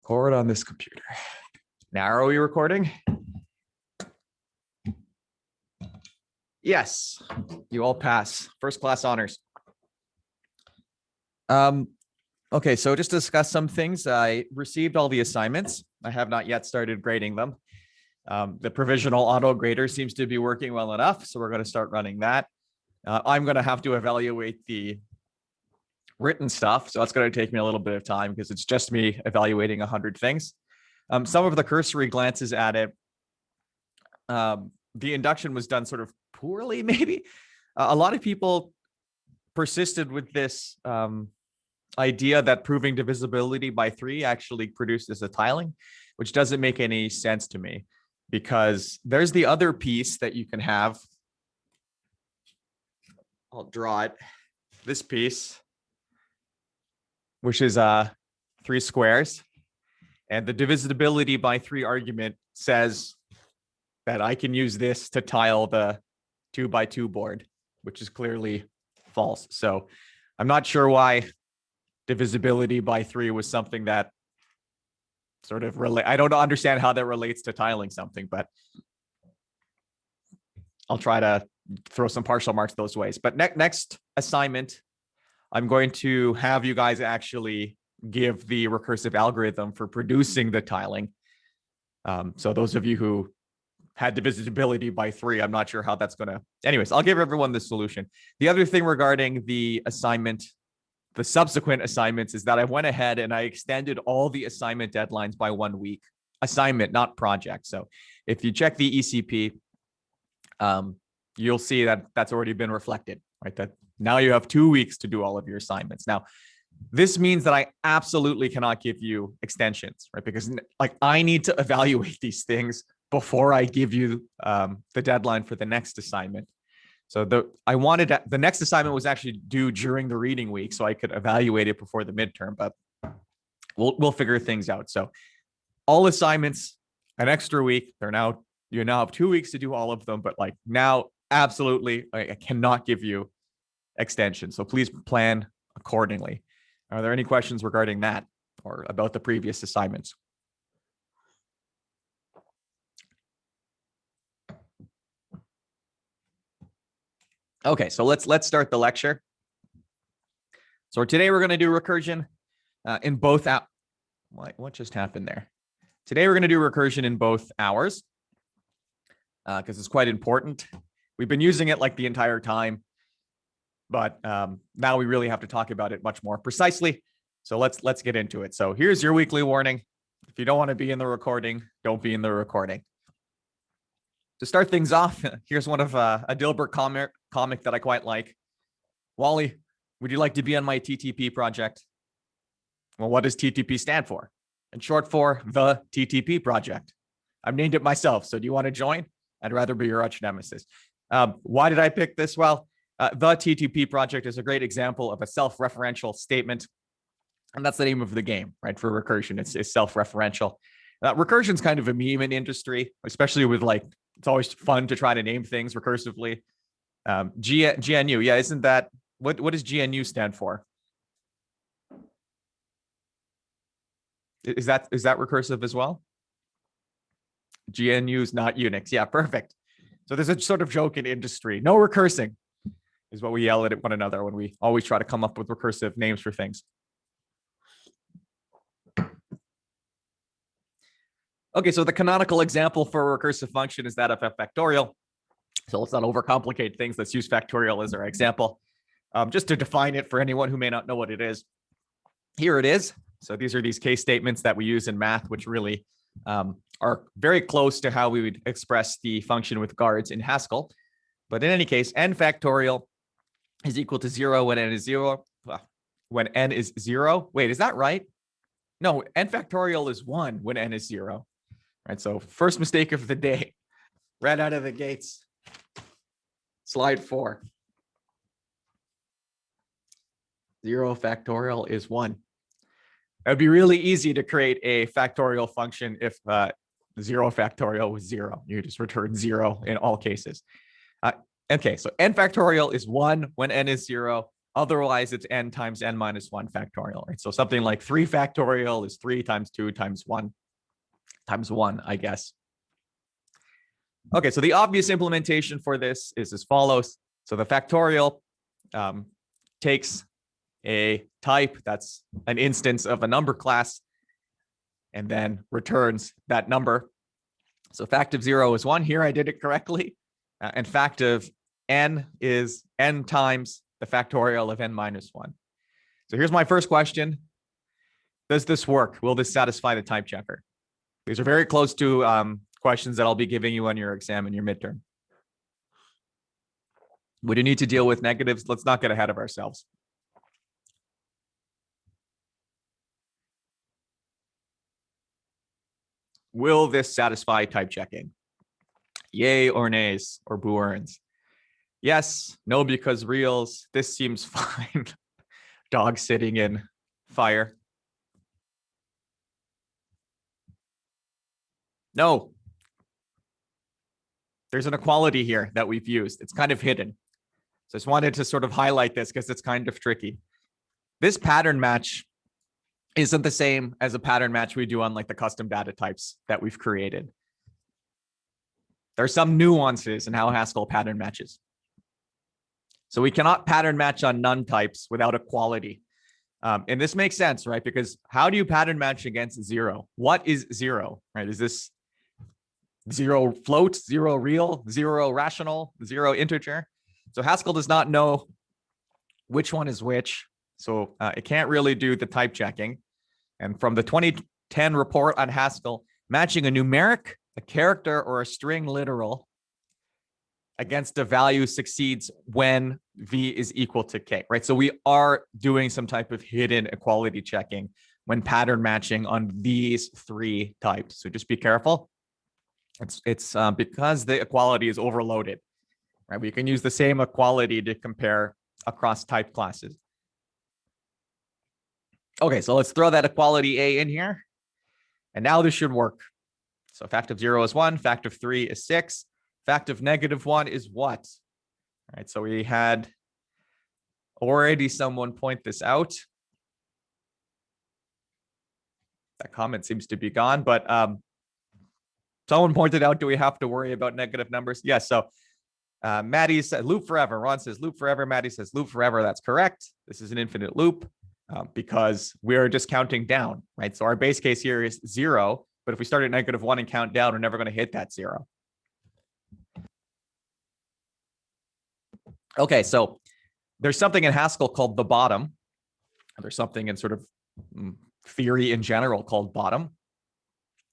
Record on this computer. Now are we recording? Yes, you all pass. First class honors. Okay, so just to discuss some things. I received all the assignments. I have not yet started grading them. The provisional auto grader seems to be working well enough, so we're going to start running that. I'm going to have to evaluate the written stuff, so that's going to take me a little bit of time because it's just me evaluating 100 things. Some of the cursory glances at it, the induction was done sort of poorly, maybe. A lot of people persisted with this idea that proving divisibility by 3 actually produces a tiling, which doesn't make any sense to me because there's the other piece that you can have. I'll draw it. This piece, which is 3 squares. And the divisibility by 3 argument says that I can use this to tile the 2x2 board, which is clearly false. So I'm not sure why divisibility by 3 was something that sort of I don't understand how that relates to tiling something, but I'll try to throw some partial marks those ways. But next assignment, I'm going to have you guys actually give the recursive algorithm for producing the tiling. So those of you who had divisibility by 3, I'm not sure how that's going to. Anyways, I'll give everyone the solution. The other thing regarding the assignment, the subsequent assignments, is that I went ahead and I extended all the assignment deadlines by 1 week. Assignment, not project. So if you check the ECP, you'll see that that's already been reflected, right? That now you have 2 weeks to do all of your assignments. Now, this means that I absolutely cannot give you extensions, right? Because I need to evaluate these things before I give you the deadline for the next assignment. So the next assignment was actually due during the reading week, so I could evaluate it before the midterm. But we'll figure things out. So all assignments, an extra week. You now have 2 weeks to do all of them. But now, absolutely, I cannot give you extensions. So please plan accordingly. Are there any questions regarding that or about the previous assignments? Okay, so let's start the lecture. So today we're going to do recursion in both what just happened there? Today we're going to do recursion in both hours because it's quite important. We've been using it the entire time, but now we really have to talk about it much more precisely. So let's get into it. So here's your weekly warning. If you don't want to be in the recording, don't be in the recording. To start things off, here's one of a Dilbert comic that I quite like. Wally, would you like to be on my TTP project? Well, what does TTP stand for? In short for the TTP project. I've named it myself. So do you want to join? I'd rather be your arch nemesis. Why did I pick this? Well, the TTP project is a great example of a self-referential statement. And that's the name of the game, right? For recursion, it's self-referential. Recursion is kind of a meme in industry, especially with it's always fun to try to name things recursively. GNU, yeah, isn't that, what does GNU stand for? Is that recursive as well? GNU is not Unix. Yeah, perfect. So there's a sort of joke in industry. No recursing is what we yell at one another when we always try to come up with recursive names for things. Okay, so the canonical example for a recursive function is that of f factorial. So let's not overcomplicate things. Let's use factorial as our example. Just to define it for anyone who may not know what it is. Here it is. So these are these case statements that we use in math, which really are very close to how we would express the function with guards in Haskell. But in any case, n factorial is equal to 0 when n is 0. When n is 0. Wait, is that right? No, n factorial is 1 when n is 0. Right, so first mistake of the day, right out of the gates. Slide 4. 0 factorial is 1. It would be really easy to create a factorial function if 0 factorial was 0. You just return 0 in all cases. Okay, so n factorial is 1 when n is 0. Otherwise, it's n times n minus 1 factorial, right? So something like 3 factorial is 3 times 2 times 1 times 1, I guess. Okay, so the obvious implementation for this is as follows. So the factorial takes a type that's an instance of a number class and then returns that number. So fact of 0 is 1. Here I did it correctly. And fact of n is n times the factorial of n minus 1. So here's my first question. Does this work? Will this satisfy the type checker? These are very close to questions that I'll be giving you on your exam and your midterm. Would you need to deal with negatives? Let's not get ahead of ourselves. Will this satisfy type checking? Yay or nays or boo-earns? Yes, no, because reals, this seems fine. Dog sitting in fire. No. There's an equality here that we've used. It's kind of hidden. So I just wanted to sort of highlight this because it's kind of tricky. This pattern match isn't the same as a pattern match we do on like the custom data types that we've created. There are some nuances in how Haskell pattern matches. So we cannot pattern match on none types without equality. And this makes sense, right? Because how do you pattern match against 0? What is 0, right? Is this 0 float, 0 real, 0 rational, 0 integer? So Haskell does not know which one is which. So it can't really do the type checking. And from the 2010 report on Haskell, matching a numeric, a character, or a string literal against a value succeeds when v is equal to k, right? So we are doing some type of hidden equality checking when pattern matching on these 3 types. So just be careful. It's because the equality is overloaded, right? We can use the same equality to compare across type classes. Okay, so let's throw that equality A in here. And now this should work. So fact of 0 is 1, fact of 3 is 6. Fact of -1 is what? All right, so we had already someone point this out. That comment seems to be gone, but someone pointed out, do we have to worry about negative numbers? Yes, so Maddie said loop forever. Ron says loop forever. Maddie says loop forever. That's correct. This is an infinite loop because we're just counting down, right? So our base case here is 0, but if we start at -1 and count down, we're never going to hit that 0. Okay, so there's something in Haskell called the bottom. There's something in sort of theory in general called bottom.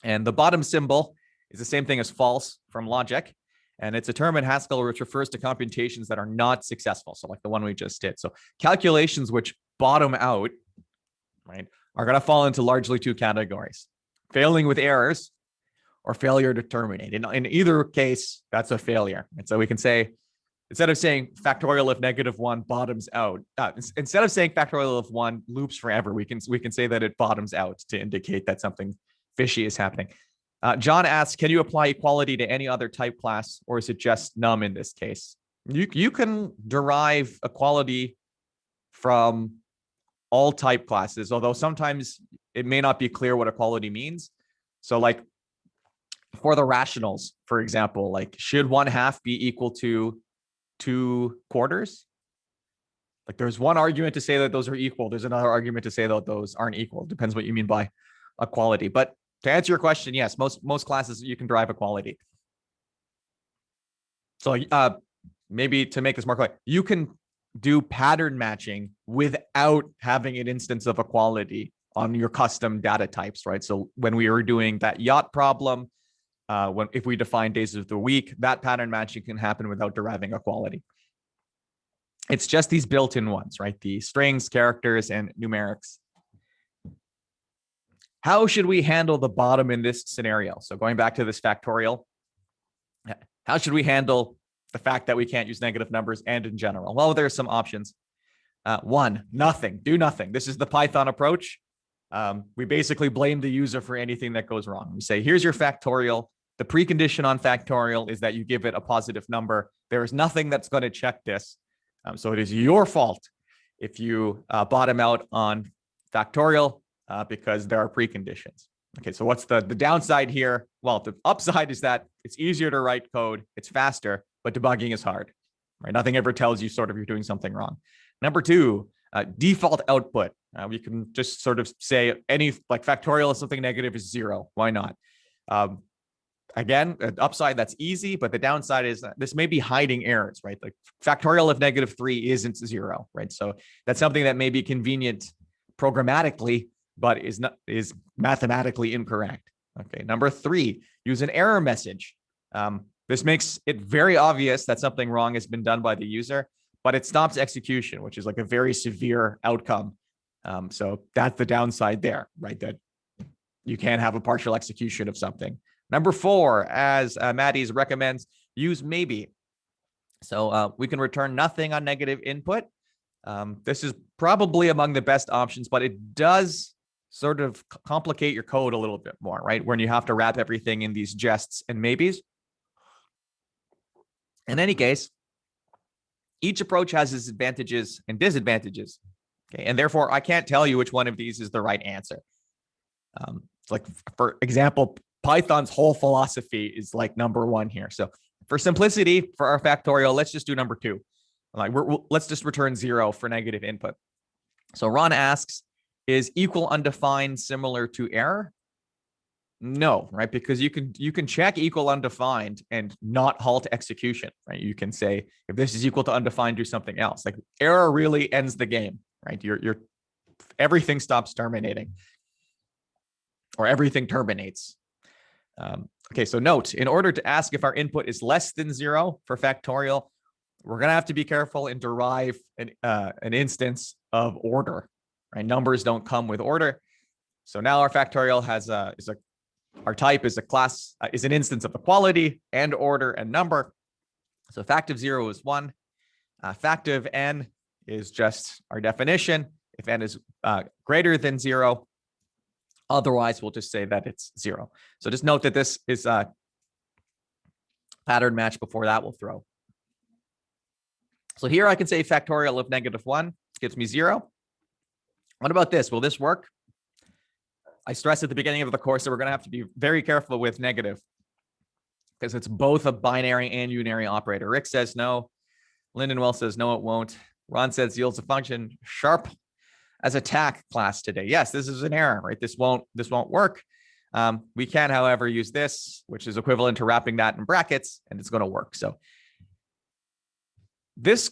And the bottom symbol is the same thing as false from logic. And it's a term in Haskell which refers to computations that are not successful. So like the one we just did. So calculations which bottom out, right, are going to fall into largely 2 categories: failing with errors or failure to terminate. In either case, that's a failure. And so we can say, instead of saying factorial of -1 bottoms out, instead of saying factorial of 1 loops forever, we can say that it bottoms out to indicate that something fishy is happening. John asks, can you apply equality to any other type class, or is it just num in this case? You can derive equality from all type classes, although sometimes it may not be clear what equality means. So like for the rationals, for example, like should 1/2 be equal to 2/4? Like there's one argument to say that those are equal. There's another argument to say that those aren't equal. Depends what you mean by equality. But to answer your question, yes, most classes you can derive equality. So maybe to make this more clear, you can do pattern matching without having an instance of equality on your custom data types, right? So when we were doing that yacht problem, if we define days of the week, that pattern matching can happen without deriving equality. It's just these built-in ones, right? The strings, characters, and numerics. How should we handle the bottom in this scenario? So going back to this factorial, how should we handle the fact that we can't use negative numbers and in general? Well, there's some options. 1, nothing, do nothing. This is the Python approach. We basically blame the user for anything that goes wrong. We say, here's your factorial. The precondition on factorial is that you give it a positive number. There is nothing that's going to check this. So it is your fault if you bottom out on factorial because there are preconditions. Okay, so what's the downside here? Well, the upside is that it's easier to write code, it's faster, but debugging is hard, right? Nothing ever tells you sort of you're doing something wrong. Number two, default output. We can just sort of say any, like factorial of something negative is 0. Why not? Again, the upside, that's easy, but the downside is that this may be hiding errors, right? Like factorial of -3 isn't 0, right? So that's something that may be convenient programmatically, but is mathematically incorrect. Okay, number three, use an error message. This makes it very obvious that something wrong has been done by the user, but it stops execution, which is like a very severe outcome. So that's the downside there, right? That you can't have a partial execution of something. Number four, as Maddie's recommends, use maybe. So we can return nothing on negative input. This is probably among the best options, but it does sort of complicate your code a little bit more, right? When you have to wrap everything in these jests and maybes. In any case, each approach has its advantages and disadvantages. Okay, and therefore I can't tell you which one of these is the right answer. It's like, for example, Python's whole philosophy is like number one here. So for simplicity, for our factorial, let's just do number two. Like let's just return 0 for negative input. So Ron asks, is equal undefined similar to error? No, right? Because you can check equal undefined and not halt execution, right? You can say, if this is equal to undefined, do something else. Like error really ends the game, right? Everything stops terminating, or everything terminates. Okay, so note, in order to ask if our input is less than 0 for factorial, we're going to have to be careful and derive an instance of order, right? Numbers don't come with order. So now our factorial has our type is a class, is an instance of equality and order and number. So fact of 0 is 1. Fact of n is just our definition. If n is greater than 0, otherwise, we'll just say that it's 0. So just note that this is a pattern match before that will throw. So here I can say factorial of -1 gives me 0. What about this? Will this work? I stressed at the beginning of the course that we're going to have to be very careful with negative because it's both a binary and unary operator. Rick says no. Lindenwell says no, it won't. Ron says yields a function. Sharp as attack class today. Yes, this is an error, right? This won't work. We can, however, use this, which is equivalent to wrapping that in brackets, and it's going to work. So this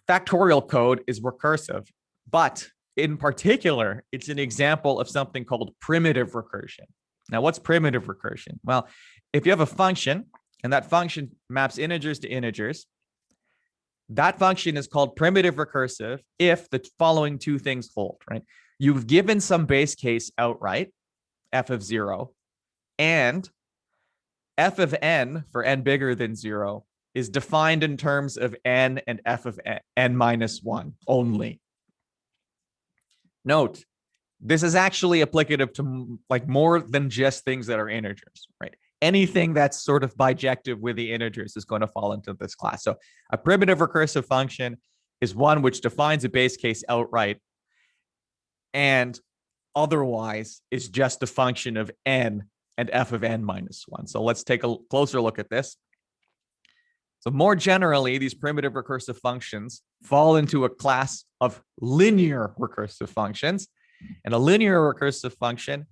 factorial code is recursive, but in particular, it's an example of something called primitive recursion. Now, what's primitive recursion? Well, if you have a function and that function maps integers to integers, that function is called primitive recursive if the following two things hold, right? You've given some base case outright, f of 0, and f of n for n bigger than 0 is defined in terms of n and f of n minus 1 only. Note, this is actually applicative to like more than just things that are integers, right? Anything that's sort of bijective with the integers is going to fall into this class. So a primitive recursive function is one which defines a base case outright and otherwise is just a function of n and f of n minus 1. So let's take a closer look at this. So more generally, these primitive recursive functions fall into a class of linear recursive functions. And a linear recursive function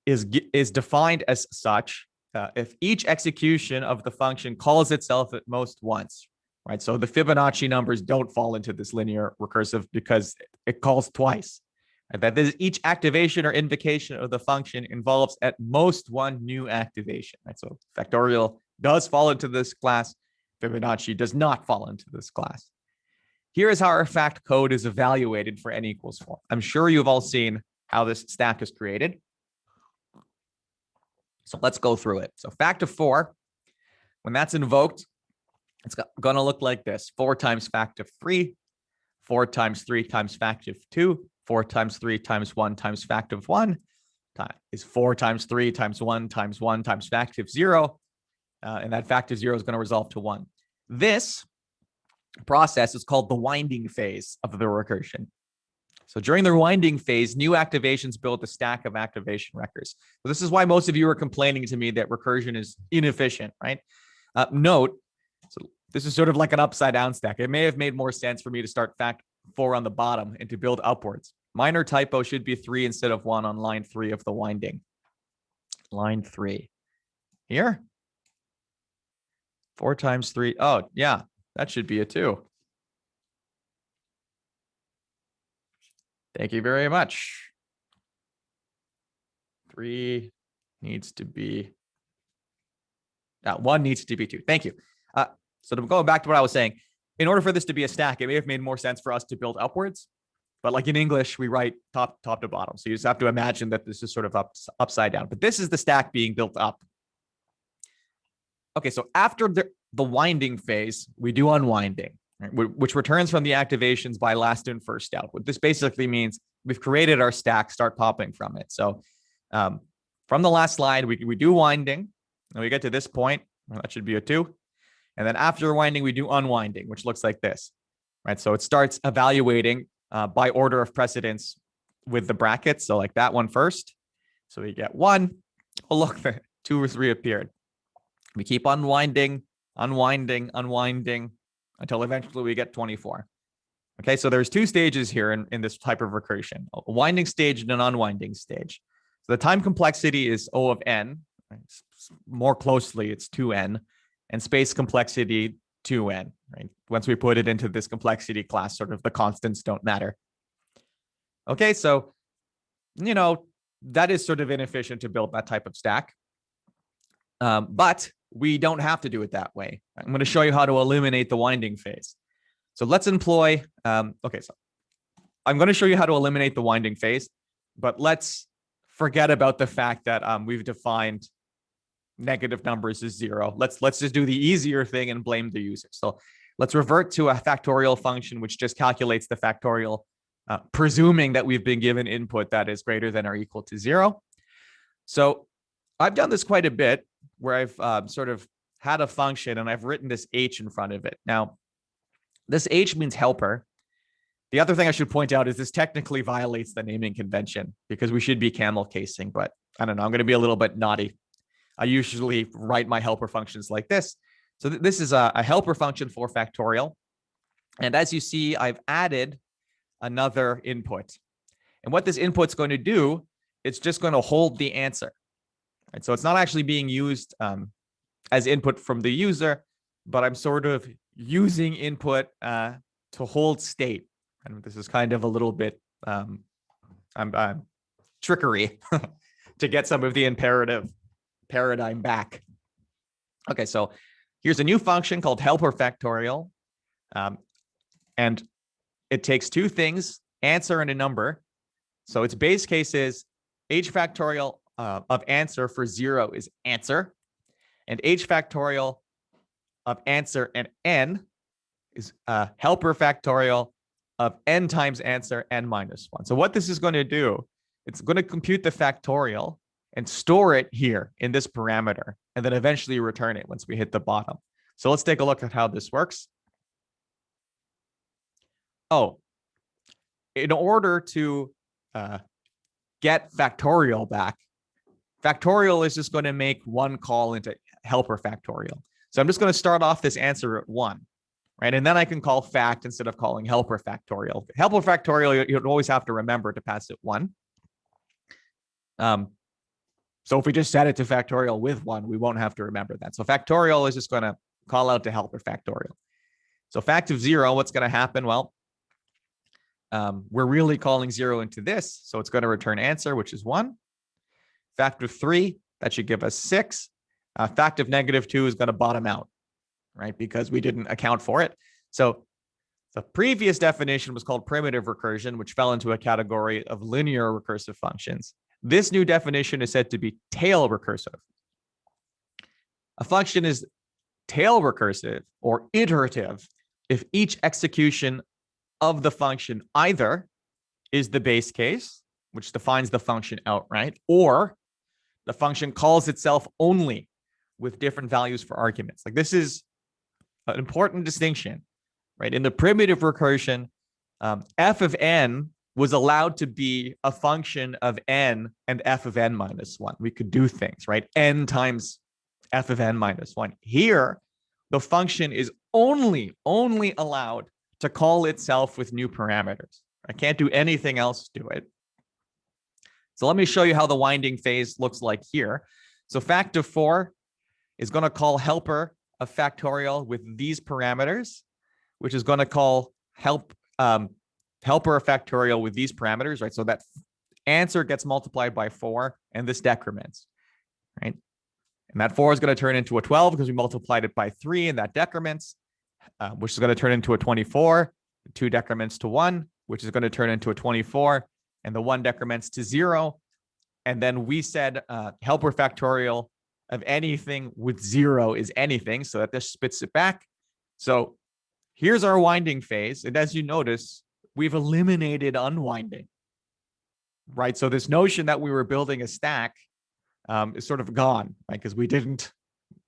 is defined as such if each execution of the function calls itself at most once, right? So the Fibonacci numbers don't fall into this linear recursive because it calls twice. Right? That is, each activation or invocation of the function involves at most one new activation, right? So factorial does fall into this class. Fibonacci does not fall into this class. Here is how our fact code is evaluated for n equals 4. I'm sure you've all seen how this stack is created. So let's go through it. So fact of 4, when that's invoked, it's going to look like this. 4 times fact of 3, 4 times 3 times fact of 2, 4 times 3 times 1 times fact of 1 is 4 times 3 times 1 times 1 times fact of 0. And that fact of 0 is going to resolve to 1. This process is called the winding phase of the recursion. So during the winding phase, new activations build a stack of activation records. So this is why most of you are complaining to me that recursion is inefficient, right? Note, so this is sort of like an upside down stack. It may have made more sense for me to start fact 4 on the bottom and to build upwards. Minor typo should be 3 instead of 1 on line 3 of the winding. Line 3 here. 4 times 3. Oh, yeah, that should be a 2. Thank you very much. 3 needs to be, 1 needs to be 2. Thank you. So going back to what I was saying, in order for this to be a stack, it may have made more sense for us to build upwards. But like in English, we write top to bottom. So you just have to imagine that this is sort of upside down. But this is the stack being built up. Okay, so after the winding phase, we do unwinding, right, which returns from the activations by last in, first out. What this basically means, we've created our stack, start popping from it. So from the last slide, we do winding, and we get to this point. Well, that should be a 2. And then after winding, we do unwinding, which looks like this, right? So it starts evaluating by order of precedence with the brackets. So like that one first. So we get 1. Oh, look, the 2 or 3 appeared. We keep unwinding until eventually we get 24. Okay, so there's 2 stages here in this type of recursion, a winding stage and an unwinding stage. So the time complexity is O of n. Right? More closely, it's 2n. And space complexity 2n, right? Once we put it into this complexity class, sort of the constants don't matter. Okay, so, that is sort of inefficient to build that type of stack. But we don't have to do it that way. I'm going to show you how to eliminate the winding phase. So let's employ, okay, so I'm going to show you how to eliminate the winding phase, but let's forget about the fact that we've defined negative numbers as 0. Let's just do the easier thing and blame the user. So let's revert to a factorial function, which just calculates the factorial, presuming that we've been given input that is greater than or equal to 0. So I've done this quite a bit where I've sort of had a function and I've written this h in front of it. Now, this h means helper. The other thing I should point out is this technically violates the naming convention because we should be camel casing, but I don't know, I'm going to be a little bit naughty. I usually write my helper functions like this. So this is a helper function for factorial. And as you see, I've added another input. And what this input's going to do, it's just going to hold the answer. Right? So it's not actually being used as input from the user, but I'm sort of using input to hold state. And this is kind of a little bit trickery to get some of the imperative paradigm back. Okay, so here's a new function called helper factorial. And it takes 2 things, answer and a number. So its base case is h factorial of answer for 0 is answer. And h factorial of answer and n is helper factorial of n times answer n minus 1. So what this is going to do, it's going to compute the factorial and store it here in this parameter, and then eventually return it once we hit the bottom. So let's take a look at how this works. Oh, in order to get factorial back, factorial is just going to make one call into helper factorial. So I'm just going to start off this answer at 1, right? And then I can call fact instead of calling helper factorial. Helper factorial, you always have to remember to pass it 1. So if we just set it to factorial with 1, we won't have to remember that. So factorial is just going to call out to helper factorial. So fact of 0, what's going to happen? Well, we're really calling 0 into this. So it's going to return answer, which is 1. Fact of 3, that should give us 6. Fact of -2 is going to bottom out, right? Because we didn't account for it. So the previous definition was called primitive recursion, which fell into a category of linear recursive functions. This new definition is said to be tail recursive. A function is tail recursive or iterative if each execution of the function either is the base case, which defines the function outright, or the function calls itself only with different values for arguments. Like this is an important distinction, right? In the primitive recursion, f of n was allowed to be a function of n and f of n minus 1. We could do things, right? N times f of n minus 1. Here, the function is only allowed to call itself with new parameters. I can't do anything else to it. So let me show you how the winding phase looks like here. So fact of 4 is going to call helper of factorial with these parameters, which is going to call helper of factorial with these parameters, right? So that answer gets multiplied by 4 and this decrements, right? And that 4 is going to turn into a 12 because we multiplied it by 3 and that decrements, which is going to turn into a 24. 2 decrements to 1, which is going to turn into a 24, and the 1 decrements to 0. And then we said helper factorial of anything with 0 is anything, so that this spits it back. So here's our winding phase. And as you notice, we've eliminated unwinding, right? So this notion that we were building a stack is sort of gone, right? Because we didn't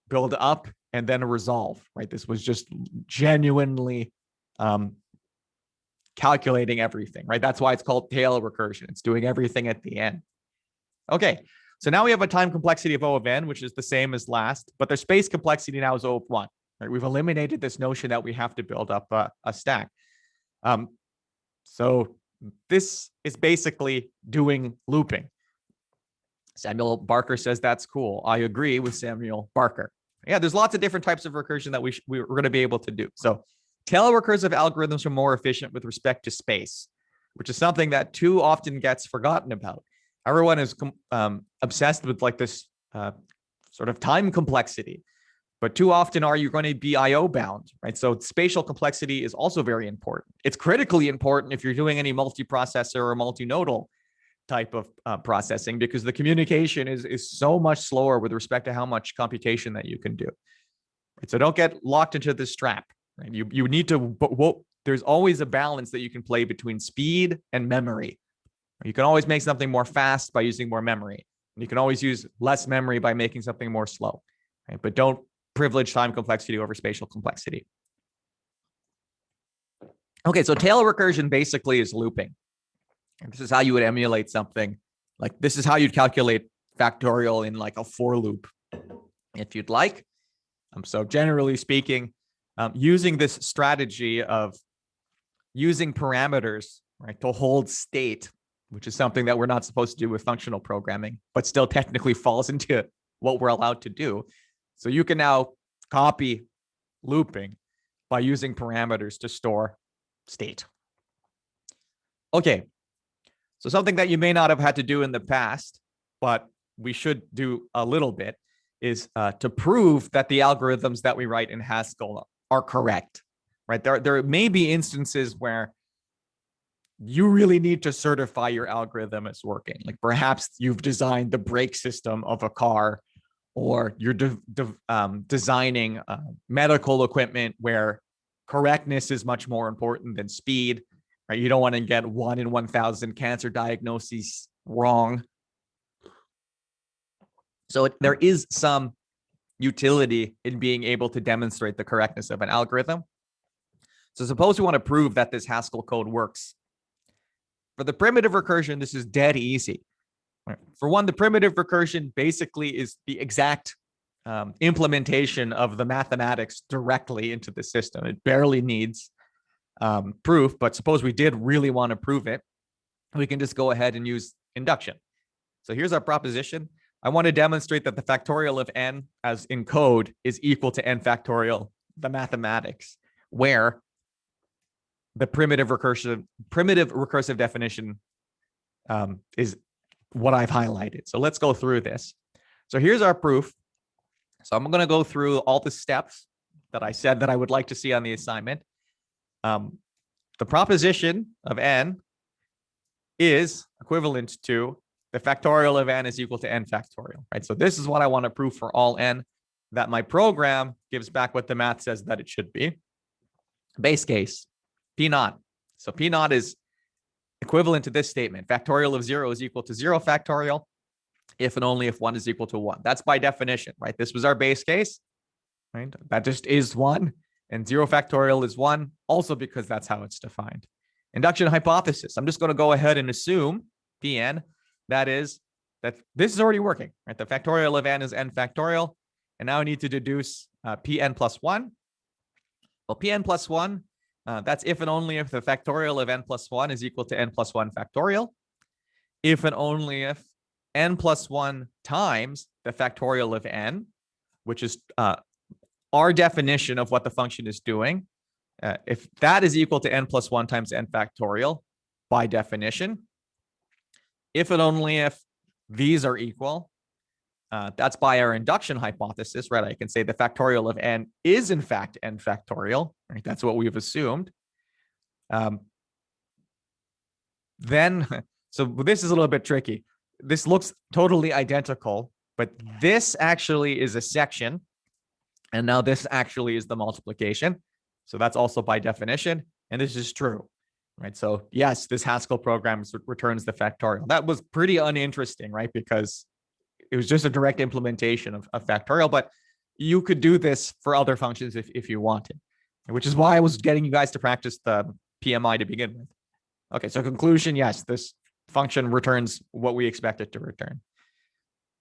build up and then resolve, right? This was just genuinely calculating everything, right? That's why it's called tail recursion. It's doing everything at the end. Okay, so now we have a time complexity of O of n, which is the same as last, but their space complexity now is O of 1. Right? We've eliminated this notion that we have to build up a stack. So this is basically doing looping. Samuel Barker says that's cool. I agree with Samuel Barker. Yeah, there's lots of different types of recursion that we're going to be able to do. So tail recursive algorithms are more efficient with respect to space, which is something that too often gets forgotten about. Everyone is obsessed with like this sort of time complexity, but too often are you going to be IO bound, right? So spatial complexity is also very important. It's critically important if you're doing any multiprocessor or multinodal type of processing, because the communication is so much slower with respect to how much computation that you can do. Right? So don't get locked into this trap. Right? You need to, there's always a balance that you can play between speed and memory. You can always make something more fast by using more memory. And you can always use less memory by making something more slow. Right? But don't privilege time complexity over spatial complexity. Okay, so tail recursion basically is looping. And this is how you would emulate something. Like this is how you'd calculate factorial in like a for loop, if you'd like. So generally speaking, using this strategy of using parameters, right, to hold state, which is something that we're not supposed to do with functional programming, but still technically falls into what we're allowed to do. So you can now copy looping by using parameters to store state. Okay, so something that you may not have had to do in the past, but we should do a little bit, is to prove that the algorithms that we write in Haskell are correct, right? There may be instances where you really need to certify your algorithm as working. Like perhaps you've designed the brake system of a car, or you're designing medical equipment where correctness is much more important than speed, right? You don't want to get 1 in 1,000 cancer diagnoses wrong. So there is some utility in being able to demonstrate the correctness of an algorithm. So suppose we want to prove that this Haskell code works. For the primitive recursion, this is dead easy. For one, the primitive recursion basically is the exact implementation of the mathematics directly into the system. It barely needs proof, but suppose we did really want to prove it, we can just go ahead and use induction. So here's our proposition. I want to demonstrate that the factorial of n as in code is equal to n factorial, the mathematics, where the primitive recursive definition is what I've highlighted. So let's go through this. So here's our proof. So I'm going to go through all the steps that I said that I would like to see on the assignment. The proposition of n is equivalent to the factorial of n is equal to n factorial, right? So this is what I want to prove for all n, that my program gives back what the math says that it should be. Base case, P naught. So P naught is equivalent to this statement. Factorial of 0 is equal to 0 factorial if and only if 1 is equal to 1. That's by definition, right? This was our base case, right? That just is 1. And 0 factorial is 1, also because that's how it's defined. Induction hypothesis. I'm just going to go ahead and assume Pn, that is, that this is already working, right? The factorial of n is n factorial. And now I need to deduce Pn plus 1. Well, Pn plus 1, that's if and only if the factorial of n plus 1 is equal to n plus 1 factorial. If and only if n plus 1 times the factorial of n, which is our definition of what the function is doing, if that is equal to n plus 1 times n factorial by definition, if and only if these are equal, that's by our induction hypothesis, right? I can say the factorial of n is in fact n factorial, right? That's what we've assumed. Then, so this is a little bit tricky. This looks totally identical, but this actually is a section. And now this actually is the multiplication. So that's also by definition. And this is true, right? So yes, this Haskell program returns the factorial. That was pretty uninteresting, right? Because it was just a direct implementation of factorial, but you could do this for other functions if you wanted, which is why I was getting you guys to practice the PMI to begin with. Okay, so conclusion, yes, this function returns what we expect it to return.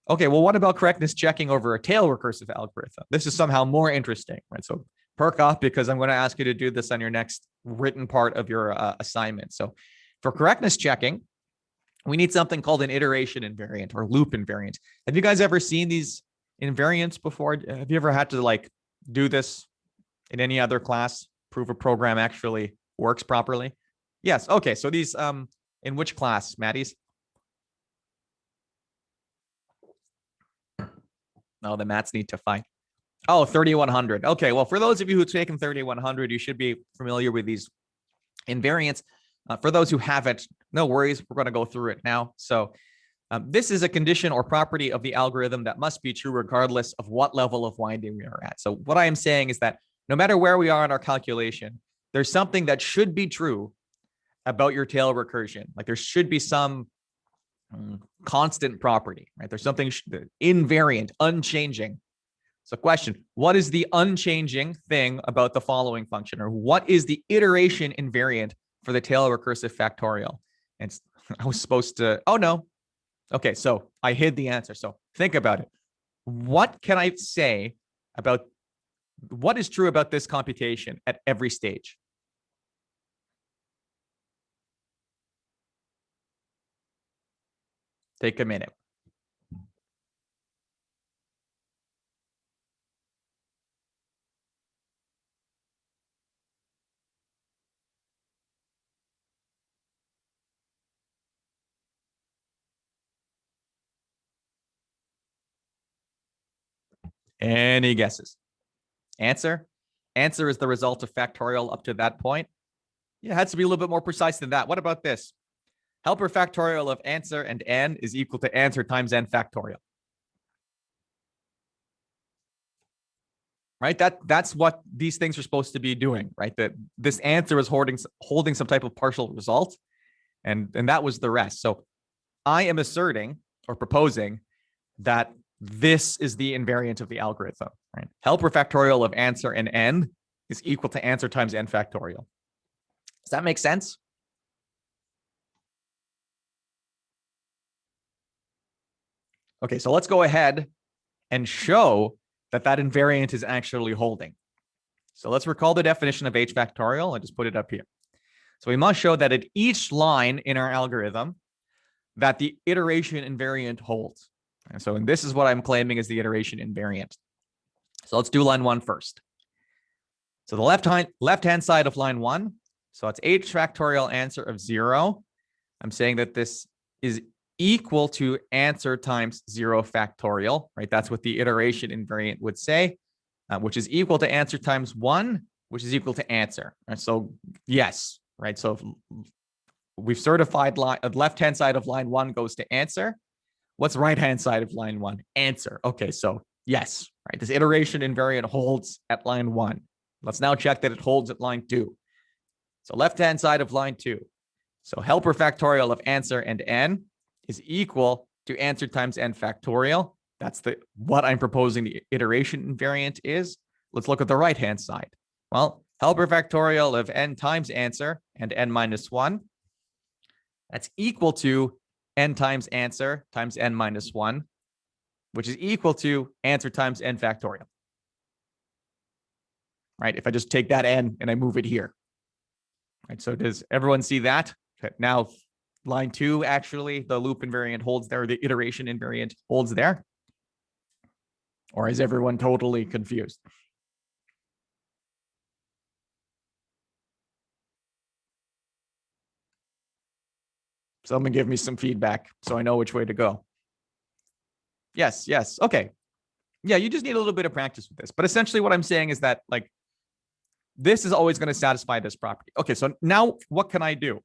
Okay, well, what about correctness checking over a tail recursive algorithm? This is somehow more interesting, right? So perk up, because I'm going to ask you to do this on your next written part of your assignment. So for correctness checking, we need something called an iteration invariant or loop invariant. Have you guys ever seen these invariants before? Have you ever had to like do this in any other class, prove a program actually works properly? Yes. Okay. So these, in which class, Maddie's? No, the maths need to find. Oh, 3100. Okay. Well, for those of you who've taken 3100, you should be familiar with these invariants. For those who haven't, no worries. We're going to go through it now. So this is a condition or property of the algorithm that must be true regardless of what level of winding we are at. So what I am saying is that no matter where we are in our calculation, there's something that should be true about your tail recursion. Like there should be some constant property, right? There's something invariant, unchanging. So question, what is the unchanging thing about the following function? Or what is the iteration invariant for the tail recursive factorial? And I was supposed to, oh no. Okay, so I hid the answer. So think about it. What can I say about what is true about this computation at every stage? Take a minute. Any guesses? Answer? Answer is the result of factorial up to that point. Yeah, it has to be a little bit more precise than that. What about this? Helper factorial of answer and n is equal to answer times n factorial. Right? That's what these things are supposed to be doing, right? That this answer is holding some type of partial result, and that was the rest. So I am asserting or proposing that this is the invariant of the algorithm, right? Helper factorial of answer and n is equal to answer times n factorial. Does that make sense? Okay, so let's go ahead and show that that invariant is actually holding. So let's recall the definition of h factorial. I just put it up here. So we must show that at each line in our algorithm that the iteration invariant holds. And so and this is what I'm claiming is the iteration invariant. So let's do line 1 first. So the left-hand side of line 1, so it's h factorial answer of 0. I'm saying that this is equal to answer times 0 factorial, right? That's what the iteration invariant would say, which is equal to answer times 1, which is equal to answer. Right? So yes, right? So we've certified left-hand side of line 1 goes to answer. What's right-hand side of line 1? Answer. Okay, so yes, right? This iteration invariant holds at line 1. Let's now check that it holds at line 2. So left-hand side of line 2. So helper factorial of answer and n is equal to answer times n factorial. That's what I'm proposing the iteration invariant is. Let's look at the right-hand side. Well, helper factorial of n times answer and n minus 1, that's equal to n times answer times n minus 1, which is equal to answer times n factorial. Right? If I just take that n and I move it here. Right? So does everyone see that? Okay. Now, line 2, actually, the loop invariant holds there, the iteration invariant holds there. Or is everyone totally confused? Someone give me some feedback so I know which way to go. Yes, yes. Okay. Yeah, you just need a little bit of practice with this. But essentially what I'm saying is that, like, this is always going to satisfy this property. Okay, so now what can I do?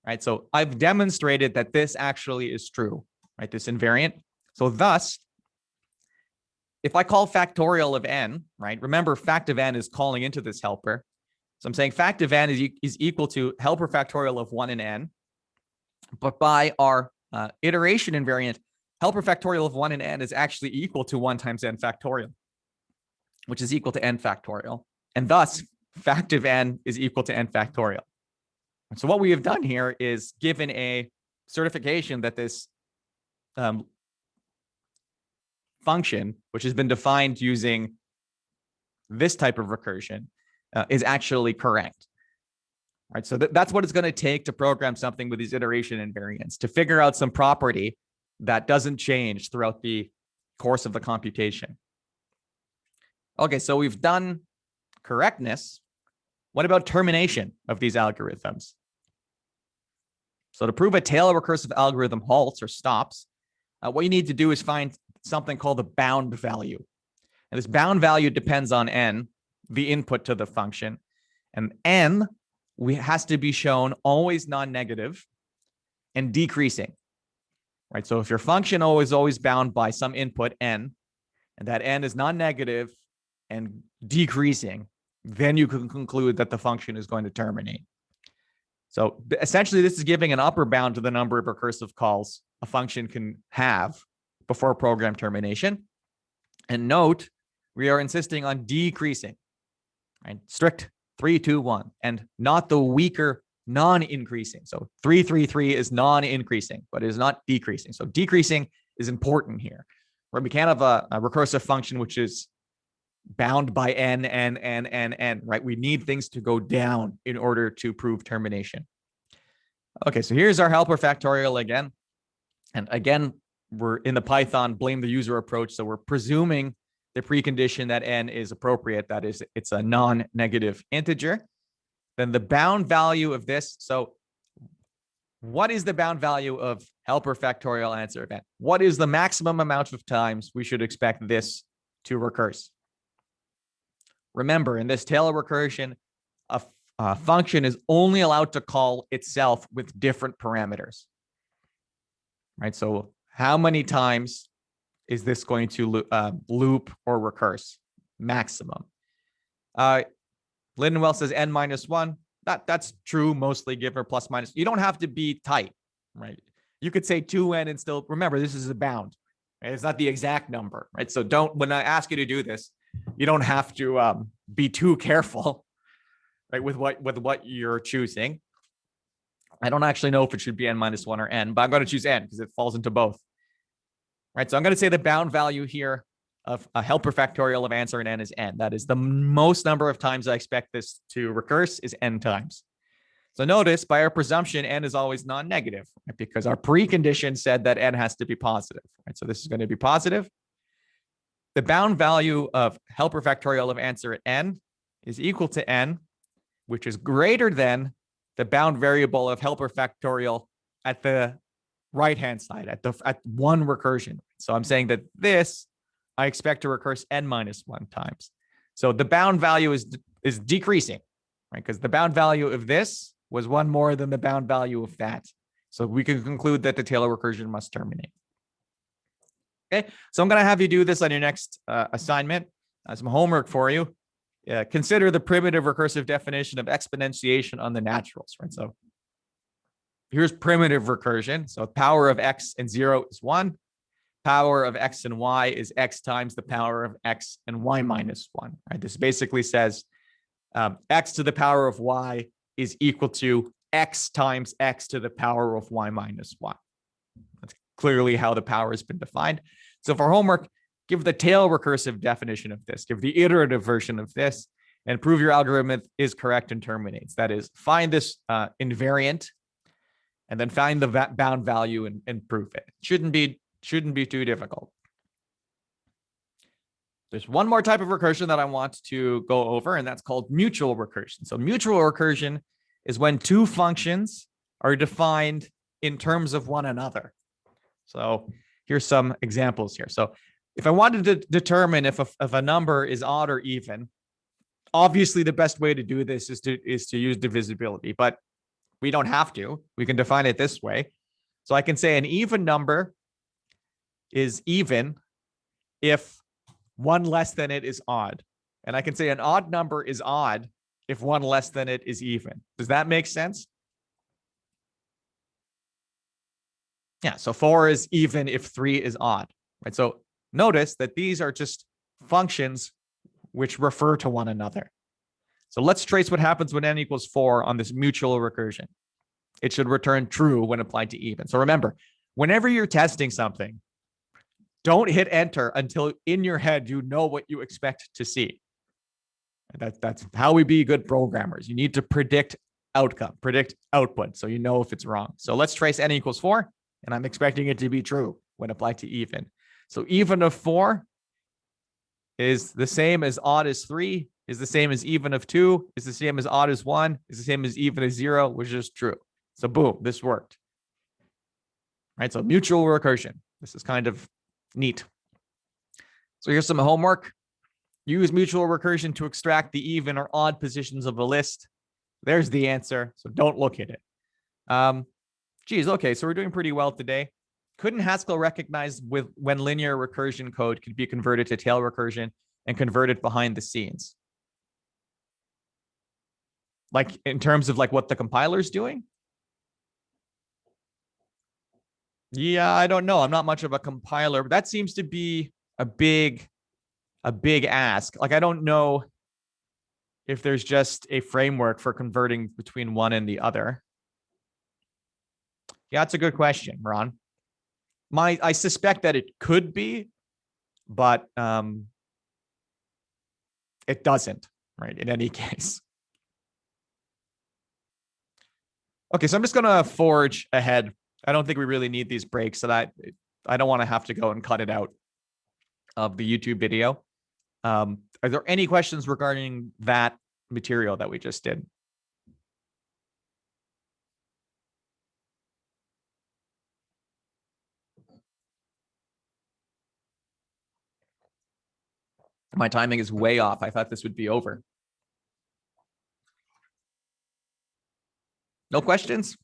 Right, so I've demonstrated that this actually is true, right? This invariant. So thus, if I call factorial of n, right? Remember, fact of n is calling into this helper. So I'm saying fact of n is equal to helper factorial of 1 in n. But by our iteration invariant, helper factorial of 1 in n is actually equal to 1 times n factorial, which is equal to n factorial. And thus, fact of n is equal to n factorial. So what we have done here is given a certification that this function, which has been defined using this type of recursion, is actually correct. All right, so that's what it's going to take to program something with these iteration invariants, to figure out some property that doesn't change throughout the course of the computation. Okay, so we've done correctness. What about termination of these algorithms? So to prove a Taylor recursive algorithm halts or stops, what you need to do is find something called the bound value. And this bound value depends on n, the input to the function. And n has to be shown always non-negative and decreasing. Right? So if your function is always bound by some input n, and that n is non-negative and decreasing, then you can conclude that the function is going to terminate. So essentially, this is giving an upper bound to the number of recursive calls a function can have before program termination. And note, we are insisting on decreasing, right? Strict 3, 2, 1, and not the weaker non-increasing. So 3, 3, 3 is non-increasing, but it is not decreasing. So decreasing is important here, where we can't have a recursive function which is bound by n, right? We need things to go down in order to prove termination. Okay, so here's our helper factorial again. And again, we're in the Python blame the user approach. So we're presuming the precondition that n is appropriate. That is, it's a non-negative integer. Then the bound value of this. So what is the bound value of helper factorial answer event? What is the maximum amount of times we should expect this to recurse? Remember, in this Taylor recursion, a function is only allowed to call itself with different parameters. Right? So how many times is this going to loop or recurse? Maximum. Lindenwell says n minus 1. That's true, mostly, give or plus minus. You don't have to be tight, right? You could say 2n and still, remember, this is a bound. Right? It's not the exact number, right? So when I ask you to do this, you don't have to be too careful, right, with what you're choosing. I don't actually know if it should be n minus 1 or n, but I'm going to choose n because it falls into both. Right, so I'm going to say the bound value here of a helper factorial of answer in n is n. That is the most number of times I expect this to recurse is n times. So notice, by our presumption, n is always non-negative, right, because our precondition said that n has to be positive. Right, so this is going to be positive. The bound value of helper factorial of answer at n is equal to n, which is greater than the bound variable of helper factorial at the right-hand side, at one recursion. So I'm saying that this, I expect to recurse n minus 1 times. So the bound value is decreasing, right? Because the bound value of this was 1 more than the bound value of that. So we can conclude that the Taylor recursion must terminate. Okay, so I'm going to have you do this on your next assignment. Some homework for you. Consider the primitive recursive definition of exponentiation on the naturals, right? So here's primitive recursion. So power of x and 0 is 1. Power of x and y is x times the power of x and y minus 1, right? This basically says x to the power of y is equal to x times x to the power of y minus y. That's clearly how the power has been defined. So for homework, give the tail recursive definition of this, give the iterative version of this, and prove your algorithm is correct and terminates. That is, find this invariant, and then find the bound value and prove it. Shouldn't be too difficult. There's one more type of recursion that I want to go over, and that's called mutual recursion. So mutual recursion is when two functions are defined in terms of one another. So here's some examples here. So if I wanted to determine if a number is odd or even, obviously the best way to do this is to use divisibility, but we don't have to. We can define it this way. So I can say an even number is even if one less than it is odd. And I can say an odd number is odd if one less than it is even. Does that make sense? Yeah, so 4 is even if 3 is odd, right? So notice that these are just functions which refer to one another. So let's trace what happens when n equals 4 on this mutual recursion. It should return true when applied to even. So remember, whenever you're testing something, don't hit enter until in your head you know what you expect to see. That's how we be good programmers. You need to predict outcome, predict output, so you know if it's wrong. So let's trace n equals 4, and I'm expecting it to be true when applied to even. So even of 4 is the same as odd as 3, is the same as even of 2, is the same as odd as 1, is the same as even as 0, which is true. So boom, this worked. Right, so mutual recursion. This is kind of neat. So here's some homework. Use mutual recursion to extract the even or odd positions of a list. There's the answer, so don't look at it. Geez, okay, so we're doing pretty well today. Couldn't Haskell recognize when linear recursion code could be converted to tail recursion and converted behind the scenes? Like in terms of like what the compiler's doing? Yeah, I don't know. I'm not much of a compiler, but that seems to be a big ask. Like, I don't know if there's just a framework for converting between one and the other. Yeah, that's a good question, Ron. I suspect that it could be, but it doesn't, right? In any case. Okay, so I'm just gonna forge ahead. I don't think we really need these breaks, so that I don't want to have to go and cut it out of the YouTube video. Are there any questions regarding that material that we just did? My timing is way off. I thought this would be over. No questions?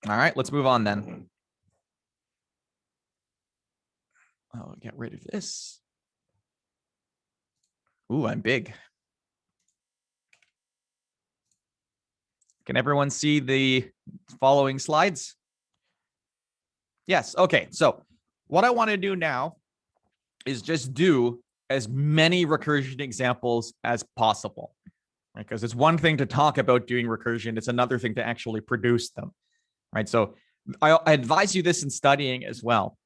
All right, let's move on then. I'll get rid of this. Ooh, I'm big. Can everyone see the following slides? Yes, okay. So what I want to do now is just do as many recursion examples as possible, right? Because it's one thing to talk about doing recursion. It's another thing to actually produce them, right? So I advise you this in studying as well.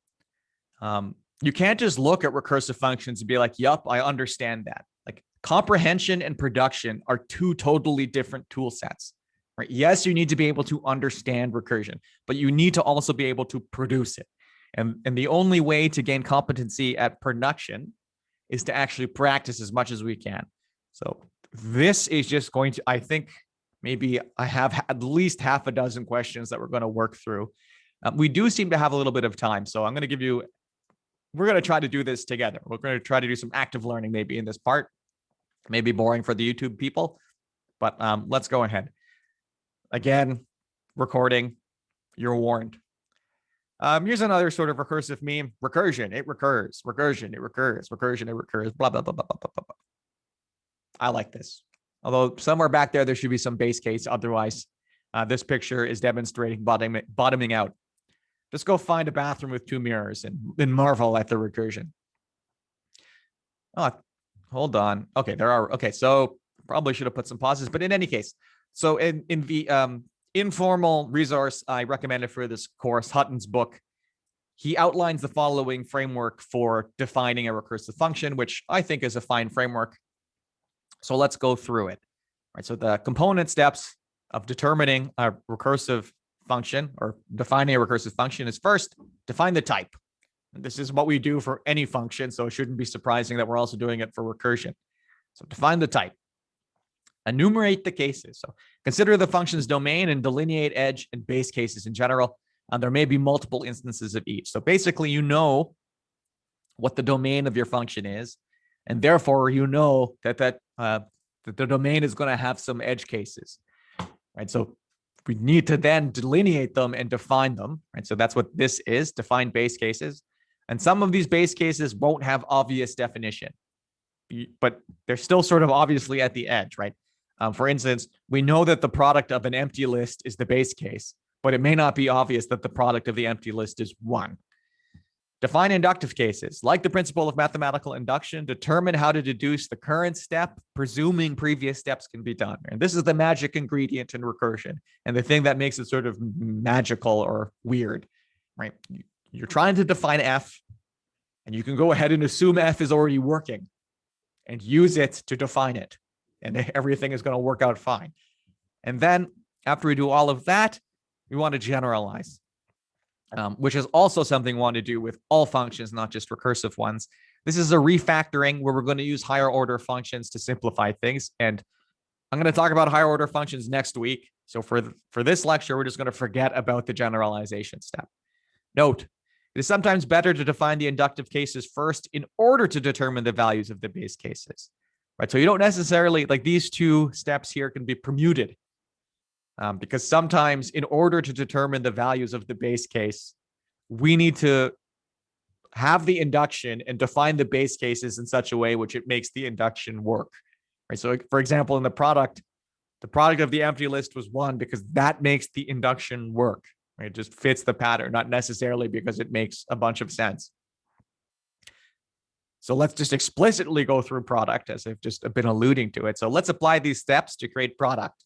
You can't just look at recursive functions and be like, yup, I understand that. Like, comprehension and production are two totally different tool sets, right? Yes, you need to be able to understand recursion, but you need to also be able to produce it. And the only way to gain competency at production is to actually practice as much as we can. So this is just going to, I think maybe I have at least half a dozen questions that we're going to work through. We do seem to have a little bit of time, so I'm going to give you, we're going to try to do this together. We're going to try to do some active learning maybe in this part. Maybe boring for the YouTube people, but let's go ahead. Again, recording, you're warned. Here's another sort of recursive meme. Recursion, it recurs. Recursion, it recurs. Recursion, it recurs. Blah, blah, blah, blah, blah, blah, blah. I like this. Although somewhere back there should be some base case. Otherwise, this picture is demonstrating bottoming out. Just go find a bathroom with 2 mirrors and marvel at the recursion. Oh, hold on. Okay, there are. Okay, so probably should have put some pauses, but in any case, so in the informal resource I recommended for this course, Hutton's book, he outlines the following framework for defining a recursive function, which I think is a fine framework. So let's go through it. All right, so the component steps of determining a recursive function or defining a recursive function is first, define the type. And this is what we do for any function, so it shouldn't be surprising that we're also doing it for recursion. So define the type. Enumerate the cases. So consider the function's domain and delineate edge and base cases in general. And there may be multiple instances of each. So basically, you know what the domain of your function is, and therefore you know that the domain is going to have some edge cases, right? So we need to then delineate them and define them, right? So that's what this is: define base cases. And some of these base cases won't have obvious definition, but they're still sort of obviously at the edge, right? For instance, we know that the product of an empty list is the base case, but it may not be obvious that the product of the empty list is 1. Define inductive cases. Like the principle of mathematical induction, determine how to deduce the current step, presuming previous steps can be done. And this is the magic ingredient in recursion, and the thing that makes it sort of magical or weird, right? You're trying to define f, and you can go ahead and assume f is already working and use it to define it, and everything is going to work out fine. And then after we do all of that, we want to generalize, which is also something we want to do with all functions, not just recursive ones. This is a refactoring where we're going to use higher order functions to simplify things. And I'm going to talk about higher order functions next week. So for this lecture, we're just going to forget about the generalization step. Note, it is sometimes better to define the inductive cases first in order to determine the values of the base cases, right? So you don't necessarily, like, these two steps here can be permuted. Because sometimes in order to determine the values of the base case, we need to have the induction and define the base cases in such a way which it makes the induction work. Right. So for example, in the product of the empty list was 1 because that makes the induction work. Right? It just fits the pattern, not necessarily because it makes a bunch of sense. So let's just explicitly go through product, as I've just been alluding to it. So let's apply these steps to create product,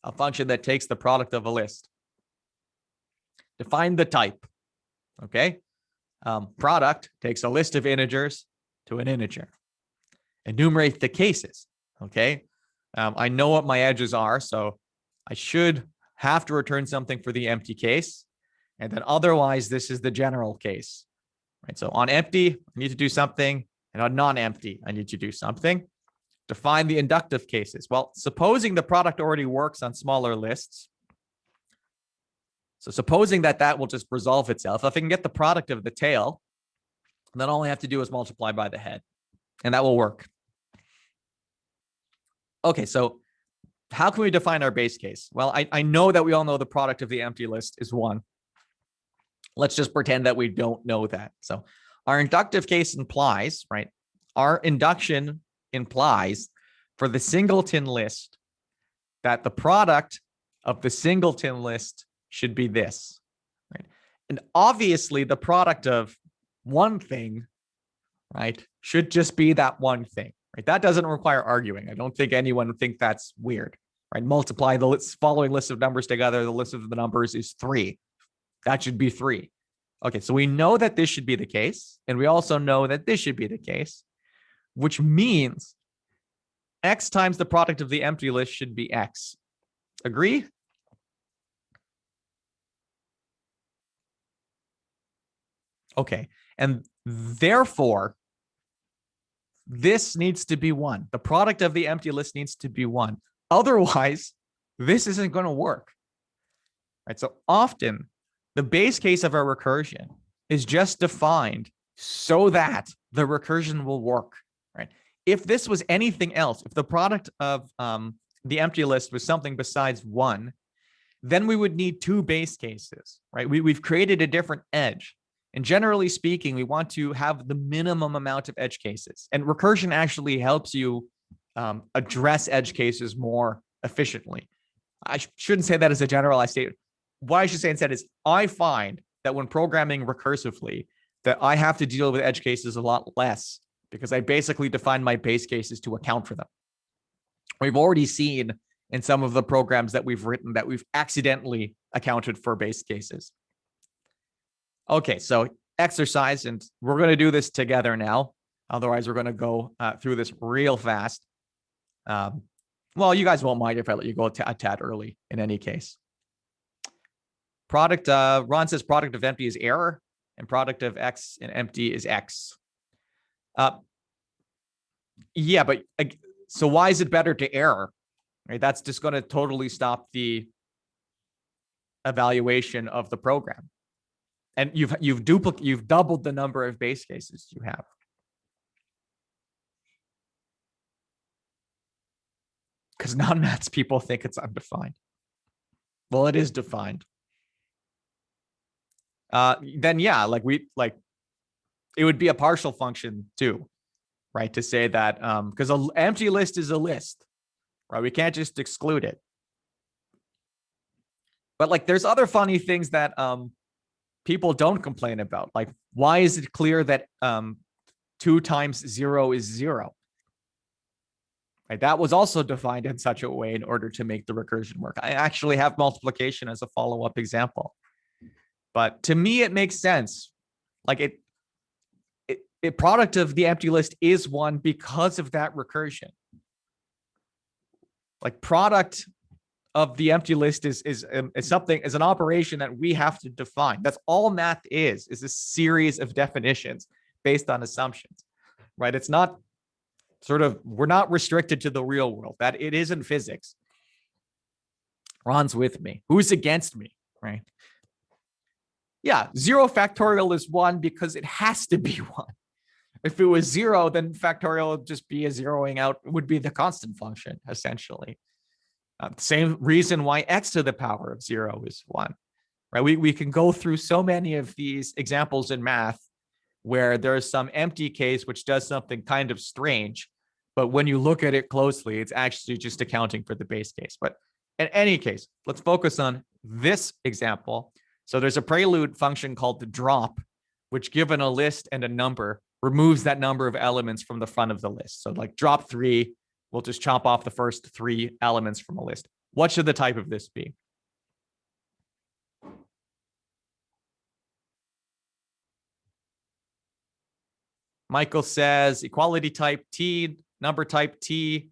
a function that takes the product of a list. Define the type, okay? Product takes a list of integers to an integer. Enumerate the cases, okay? I know what my edges are, so I should have to return something for the empty case, and then otherwise this is the general case, right? So on empty, I need to do something, and on non-empty, I need to do something. Define the inductive cases. Well, supposing the product already works on smaller lists, so supposing that will just resolve itself. If I can get the product of the tail, then all I have to do is multiply by the head, and that will work. Okay, so how can we define our base case? Well, I know that we all know the product of the empty list is 1. Let's just pretend that we don't know that. So our inductive case implies, right? Our induction implies for the singleton list that the product of the singleton list should be this, right? And obviously the product of one thing, right, should just be that one thing, right? That doesn't require arguing. I don't think anyone would think that's weird, right? Multiply the following list of numbers together. The list of the numbers is 3. That should be 3. Okay, so we know that this should be the case, and we also know that this should be the case, which means x times the product of the empty list should be x. Agree? Okay, and therefore, this needs to be 1. The product of the empty list needs to be 1. Otherwise, this isn't going to work. Right? So often, the base case of our recursion is just defined so that the recursion will work. Right? If this was anything else, if the product of the empty list was something besides 1, then we would need 2 base cases. Right? We've created a different edge. And generally speaking, we want to have the minimum amount of edge cases. And recursion actually helps you address edge cases more efficiently. I shouldn't say that as a generalized statement. What I should say instead is I find that when programming recursively, that I have to deal with edge cases a lot less because I basically defined my base cases to account for them. We've already seen in some of the programs that we've written that we've accidentally accounted for base cases. Okay, so exercise, and we're going to do this together now. Otherwise, we're going to go through this real fast. Well, you guys won't mind if I let you go a tad early in any case. Product, Ron says product of empty is error, and product of X and empty is X. Yeah, but so why is it better to error? Right, that's just going to totally stop the evaluation of the program, and you've doubled the number of base cases you have. Because non-maths people think it's undefined. Well, it is defined. Then yeah, it would be a partial function too, right? To say that because an empty list is a list, right? We can't just exclude it. But like, there's other funny things that people don't complain about. Like, why is it clear that 2 times 0 is 0? Right? That was also defined in such a way in order to make the recursion work. I actually have multiplication as a follow-up example. But to me, it makes sense. Like it product of the empty list is 1 because of that recursion. Like, product of the empty list is something, is an operation that we have to define. That's all math is a series of definitions based on assumptions, right? It's not we're not restricted to the real world. That it isn't physics. Ron's with me. Who's against me, right? Yeah, 0 factorial is 1 because it has to be 1. If it was 0, then factorial would just be a zeroing out, would be the constant function, essentially. Same reason why x to the power of 0 is 1, right? We can go through so many of these examples in math where there's some empty case which does something kind of strange, but when you look at it closely, it's actually just accounting for the base case. But in any case, let's focus on this example. So there's a prelude function called the drop, which given a list and a number, removes that number of elements from the front of the list. So like drop 3, we'll just chop off the first 3 elements from a list. What should the type of this be? Michael says equality type T, number type T.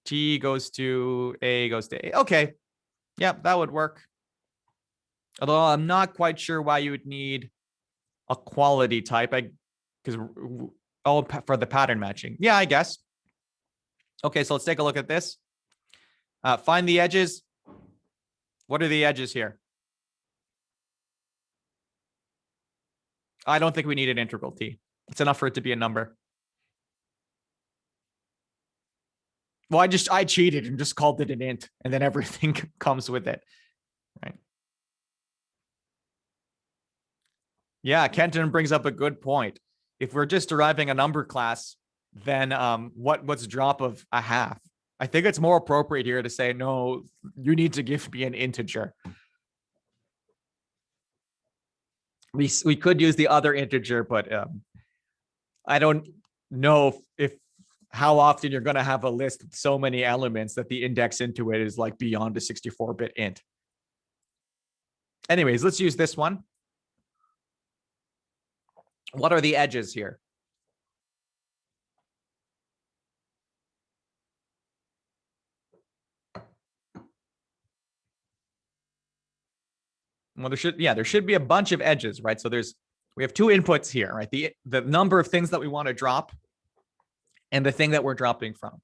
T goes to A, goes to A. Okay. Yeah, that would work. Although I'm not quite sure why you would need a quality type, because for the pattern matching. Yeah, I guess. Okay, so let's take a look at this. Find the edges. What are the edges here? I don't think we need an integral T. It's enough for it to be a number. Well, I cheated and just called it an int, and then everything comes with it, right? Yeah, Kenton brings up a good point. If we're just deriving a number class, then what's drop of a half? I think it's more appropriate here to say, no, you need to give me an integer. We could use the other integer, but I don't know if how often you're going to have a list with so many elements that the index into it is like beyond a 64-bit int. Anyways, let's use this one. What are the edges here? Well, there should be a bunch of edges, right? So we have 2 inputs here, right? The number of things that we want to drop and the thing that we're dropping from.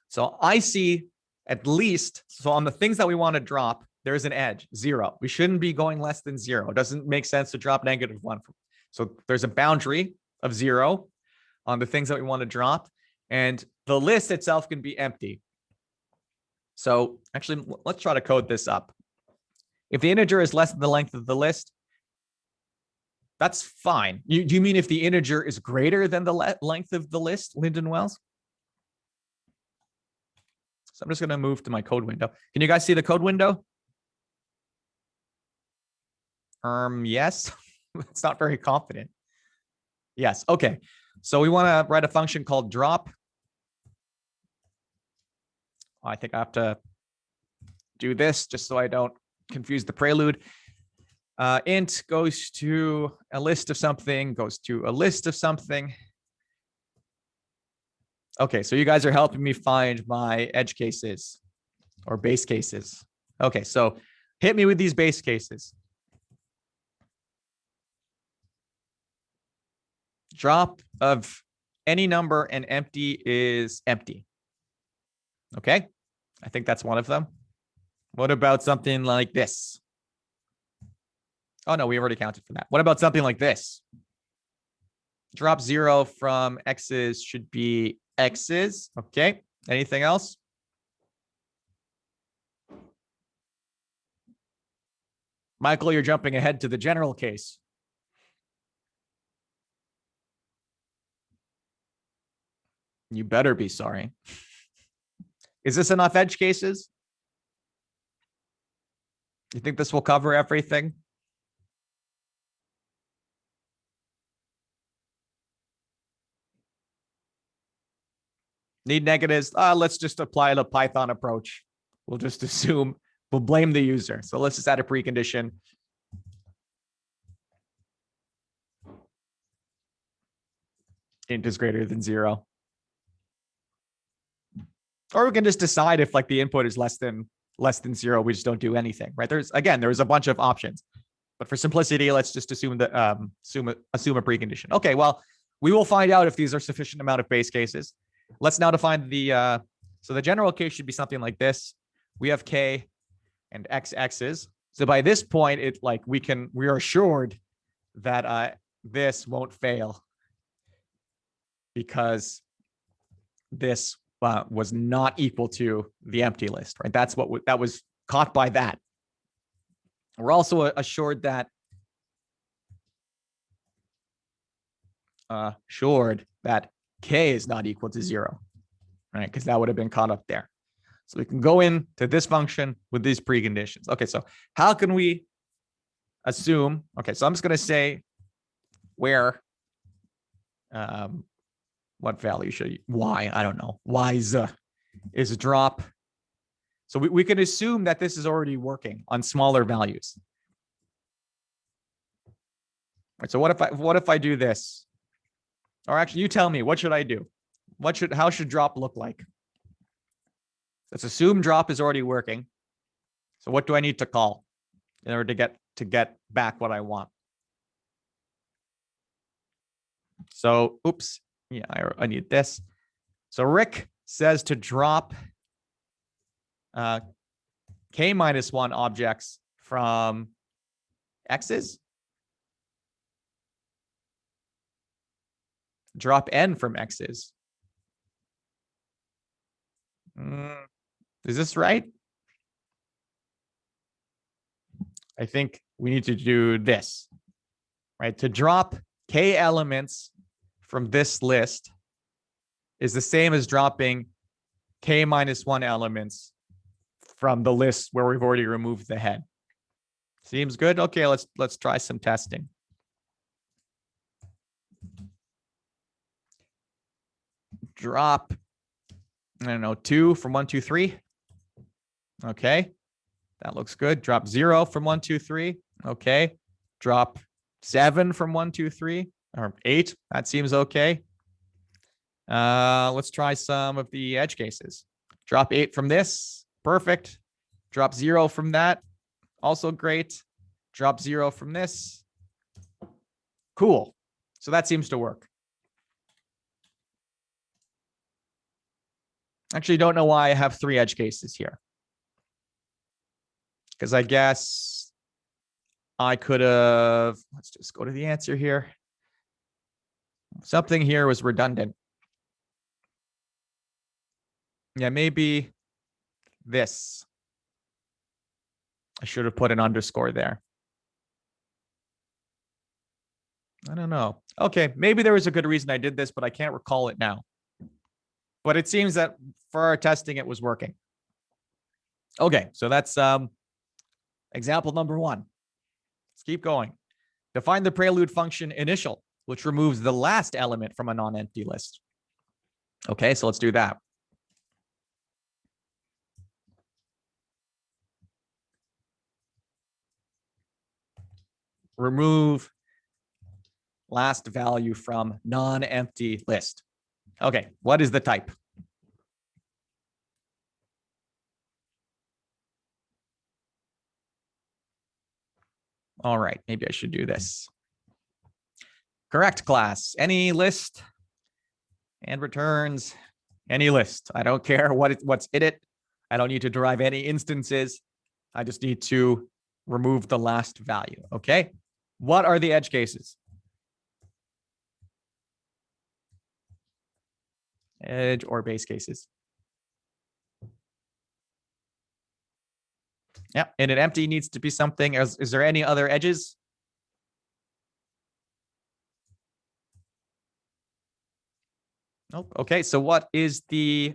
So I see at least, so on the things that we want to drop, there's an edge, 0. We shouldn't be going less than 0. It doesn't make sense to drop -1. So there's a boundary of 0 on the things that we want to drop, and the list itself can be empty. So actually, let's try to code this up. If the integer is less than the length of the list, that's fine. Do you mean if the integer is greater than the length of the list, Lyndon Wells? So I'm just going to move to my code window. Can you guys see the code window? Yes. It's not very confident. Yes. Okay. So we want to write a function called drop. I think I have to do this just so I don't confuse the prelude. Int goes to a list of something, goes to a list of something. Okay, so you guys are helping me find my edge cases or base cases. Okay, so hit me with these base cases. Drop of any number and empty is empty. Okay, I think that's one of them. What about something like this? Oh, no, we already counted for that. What about something like this? Drop 0 from x's should be x's. Okay, anything else? Michael, you're jumping ahead to the general case. You better be sorry. Is this enough edge cases? You think this will cover everything? Need negatives? Let's just apply the Python approach. We'll just assume, we'll blame the user. So let's just add a precondition. Int is greater than 0. Or we can just decide if like the input is less than 0, we just don't do anything, right? There's a bunch of options, but for simplicity, let's just assume that assume a precondition. Okay, well, we will find out if these are sufficient amount of base cases. Let's now define the so the general case should be something like this. We have k and x's. So by this point, it like we are assured that this won't fail because this was not equal to the empty list, right? That's what that was caught by that. We're also assured that k is not equal to 0, right? Because that would have been caught up there. So we can go into this function with these preconditions. Okay, so how can we assume? Okay, so I'm just going to say where what value should you, y, I don't know, y is a drop. So we can assume that this is already working on smaller values. Right, so what if I do this? Or actually, you tell me, what should I do? How should drop look like? Let's assume drop is already working. So what do I need to call in order to get back what I want? So, oops. Yeah, I need this. So Rick says to drop k minus 1 objects from x's. Drop n from x's. Is this right? I think we need to do this, right? To drop k elements from this list is the same as dropping k minus 1 elements from the list where we've already removed the head. Seems good? Okay, let's try some testing. Drop, I don't know, 2 from 1, 2, 3. Okay, that looks good. Drop 0 from 1, 2, 3. Okay, drop 7 from 1, 2, 3, or 8. That seems okay. Let's try some of the edge cases. Drop 8 from this. Perfect. Drop 0 from that. Also great. Drop 0 from this. Cool. So that seems to work. Actually, don't know why I have 3 edge cases here. Because I guess I could have, let's just go to the answer here. Something here was redundant. Yeah, maybe this. I should have put an underscore there. I don't know. Okay, maybe there was a good reason I did this, but I can't recall it now. But it seems that for our testing, it was working. Okay, so that's example number 1. Let's keep going. Define the prelude function initial. which removes the last element from a non-empty list. Okay, so let's do that. Remove last value from non-empty list. Okay, what is the type? All right, maybe I should do this. Correct class, any list and returns any list. I don't care what's in it. I don't need to derive any instances. I just need to remove the last value. Okay, what are the edge cases? Edge or base cases. Yeah, and an empty needs to be something. Is there any other edges? Nope. Okay, so what is the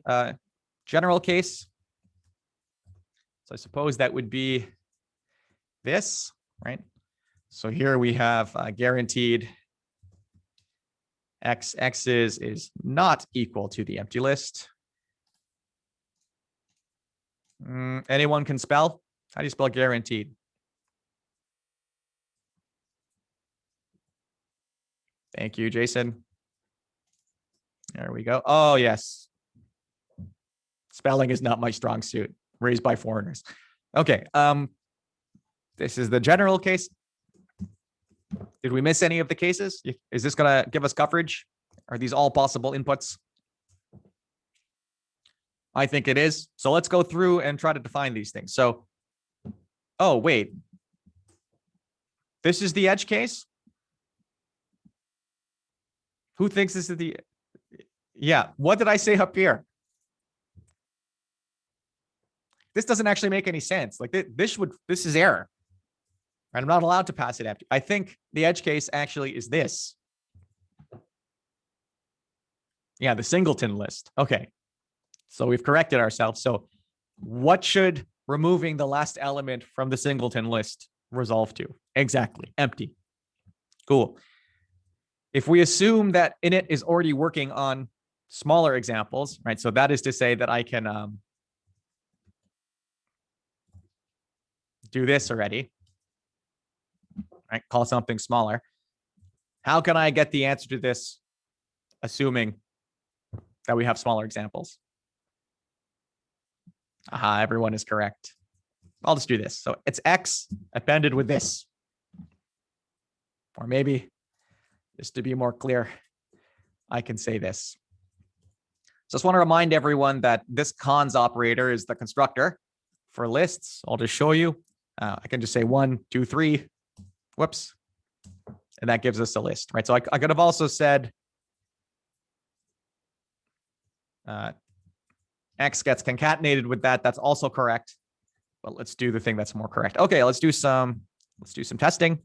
general case? So I suppose that would be this, right? So here we have guaranteed x's is not equal to the empty list. Anyone can spell? How do you spell guaranteed? Thank you, Jason. There we go. Oh, yes. Spelling is not my strong suit. Raised by foreigners. Okay. This is the general case. Did we miss any of the cases? Is this going to give us coverage? Are these all possible inputs? I think it is. So let's go through and try to define these things. So, oh, wait. This is the edge case? Who thinks this is the... Yeah, what did I say up here? This doesn't actually make any sense. Like this is error. Right? I'm not allowed to pass it empty. I think the edge case actually is this. Yeah, the singleton list. Okay. So we've corrected ourselves. So what should removing the last element from the singleton list resolve to? Exactly. Empty. Cool. If we assume that init is already working on smaller examples, right? So that is to say that I can do this already, right? Call something smaller. How can I get the answer to this, assuming that we have smaller examples? Aha, everyone is correct. I'll just do this. So it's x appended with this. Or maybe, just to be more clear, I can say this. Just want to remind everyone that this cons operator is the constructor for lists. I'll just show you. I can just say 1, 2, 3. Whoops. And that gives us a list, right? So I could have also said x gets concatenated with that. That's also correct. But let's do the thing that's more correct. Okay, let's do some testing.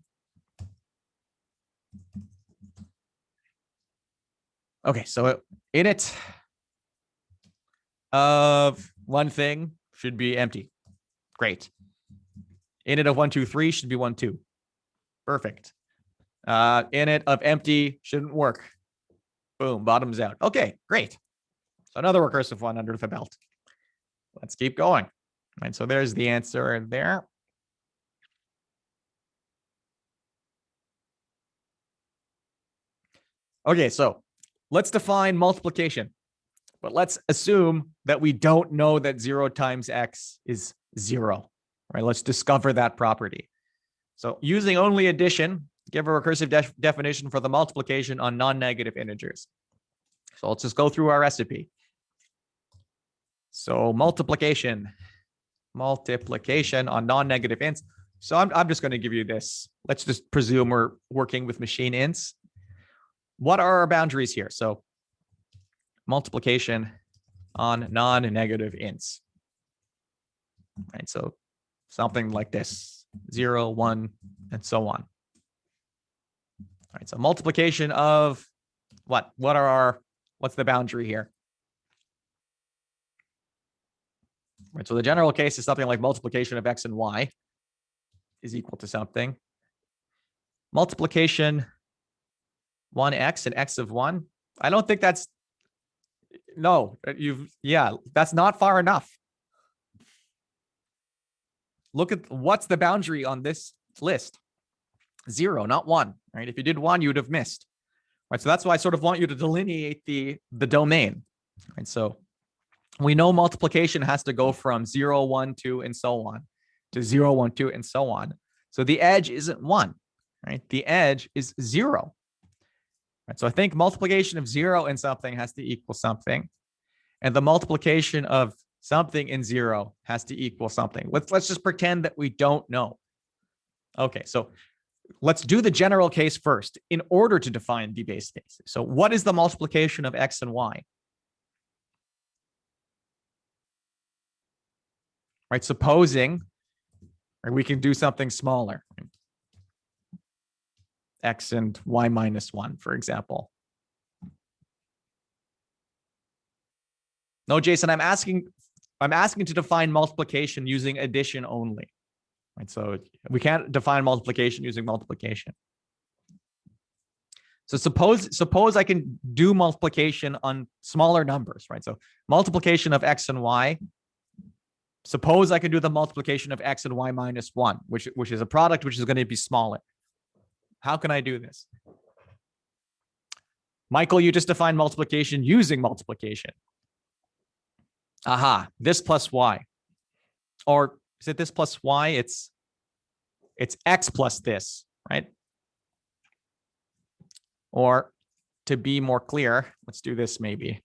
Okay, so init of one thing should be empty. Great. Init of 1, 2, 3 should be 1, 2. Perfect. Init of empty shouldn't work. Boom, bottoms out. Okay, great. So another recursive one under the belt. Let's keep going. All right, so there's the answer there. Okay, so let's define multiplication. But let's assume that we don't know that 0 times x is 0. Right? Let's discover that property. So using only addition, give a recursive definition for the multiplication on non-negative integers. So let's just go through our recipe. So multiplication on non-negative ints. So I'm just going to give you this. Let's just presume we're working with machine ints. What are our boundaries here? So multiplication on non-negative ints. Right, so something like this, 0, 1, and so on. All right, so multiplication of what? What's the boundary here? Right, so the general case is something like multiplication of x and y is equal to something. Multiplication, 1x and x of 1. I don't think that's, no, that's not far enough. Look at what's the boundary on this list. 0, not 1, right? If you did 1, you would have missed, right? So that's why I sort of want you to delineate the domain, right? So we know multiplication has to go from 0, 1, 2, and so on to 0, 1, 2, and so on. So the edge isn't 1, right? The edge is 0. Right? So I think multiplication of 0 and something has to equal something. And the multiplication of something in 0 has to equal something. Let's just pretend that we don't know. Okay, so let's do the general case first in order to define the base case. So what is the multiplication of x and y? Right, supposing we can do something smaller. X and y minus 1, for example. No, Jason, I'm asking to define multiplication using addition only. Right, so we can't define multiplication using multiplication. So suppose I can do multiplication on smaller numbers, right? So multiplication of x and y. Suppose I can do the multiplication of x and y minus 1, which is a product which is going to be smaller. How can I do this? Michael, you just defined multiplication using multiplication. Aha, this plus y. Or is it this plus y? It's x plus this, right? Or to be more clear, let's do this maybe.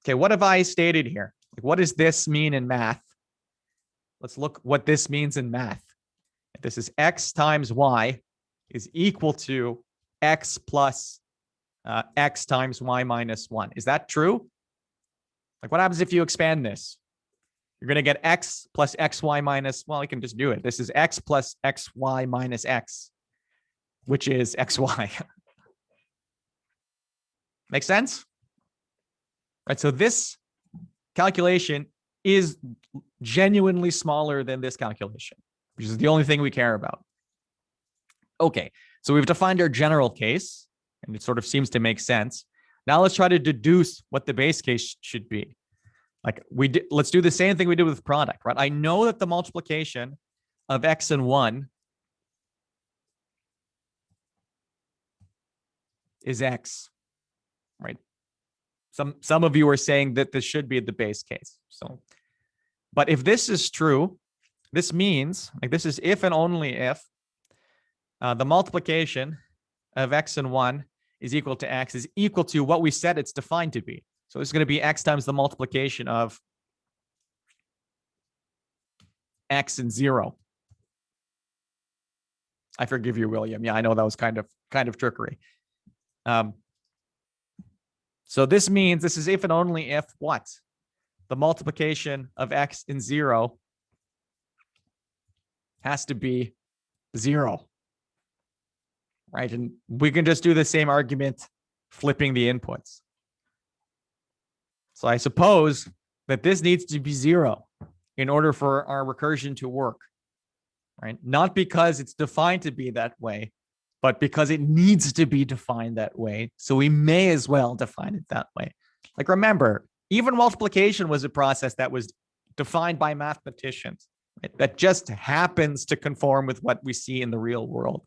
Okay, what have I stated here? What does this mean in math? Let's look what this means in math. This is x times y is equal to x plus x times y minus 1. Is that true? Like what happens if you expand this? You're going to get x plus xy minus, well, you can just do it. This is x plus xy minus x, which is xy. Make sense? Right, so this calculation is genuinely smaller than this calculation, which is the only thing we care about. Okay, so we've defined our general case, and it sort of seems to make sense. Now let's try to deduce what the base case should be. Like let's do the same thing we did with product, right? I know that the multiplication of x and 1 is x, right? Some of you are saying that this should be the base case. So, but if this is true, this means, like this is if and only if the multiplication of x and 1 is equal to x is equal to what we said it's defined to be. So it's going to be x times the multiplication of x and 0. I forgive you, William. Yeah, I know that was kind of trickery. So this means this is if and only if what? The multiplication of x and 0 has to be 0. Right? And we can just do the same argument flipping the inputs. So I suppose that this needs to be 0 in order for our recursion to work, right? Not because it's defined to be that way, but because it needs to be defined that way. So we may as well define it that way. Like remember, even multiplication was a process that was defined by mathematicians, right? That just happens to conform with what we see in the real world.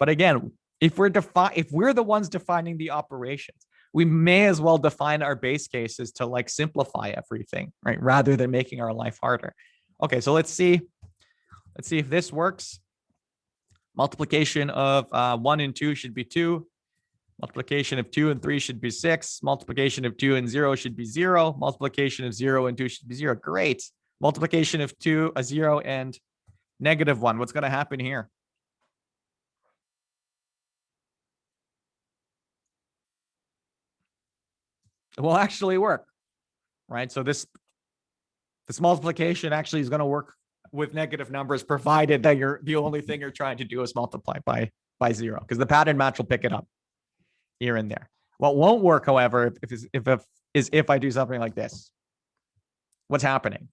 But again, if we're the ones defining the operations, we may as well define our base cases to like simplify everything, right? Rather than making our life harder. Okay, so let's see if this works. Multiplication of 1 and 2 should be 2. Multiplication of 2 and 3 should be 6. Multiplication of 2 and 0 should be 0. Multiplication of 0 and 2 should be 0. Great. Multiplication of 0 and -1. What's going to happen here? It will actually work, right? So this multiplication actually is going to work with negative numbers, provided that the only thing you're trying to do is multiply by 0, because the pattern match will pick it up here and there. What won't work, however, if I do something like this. What's happening?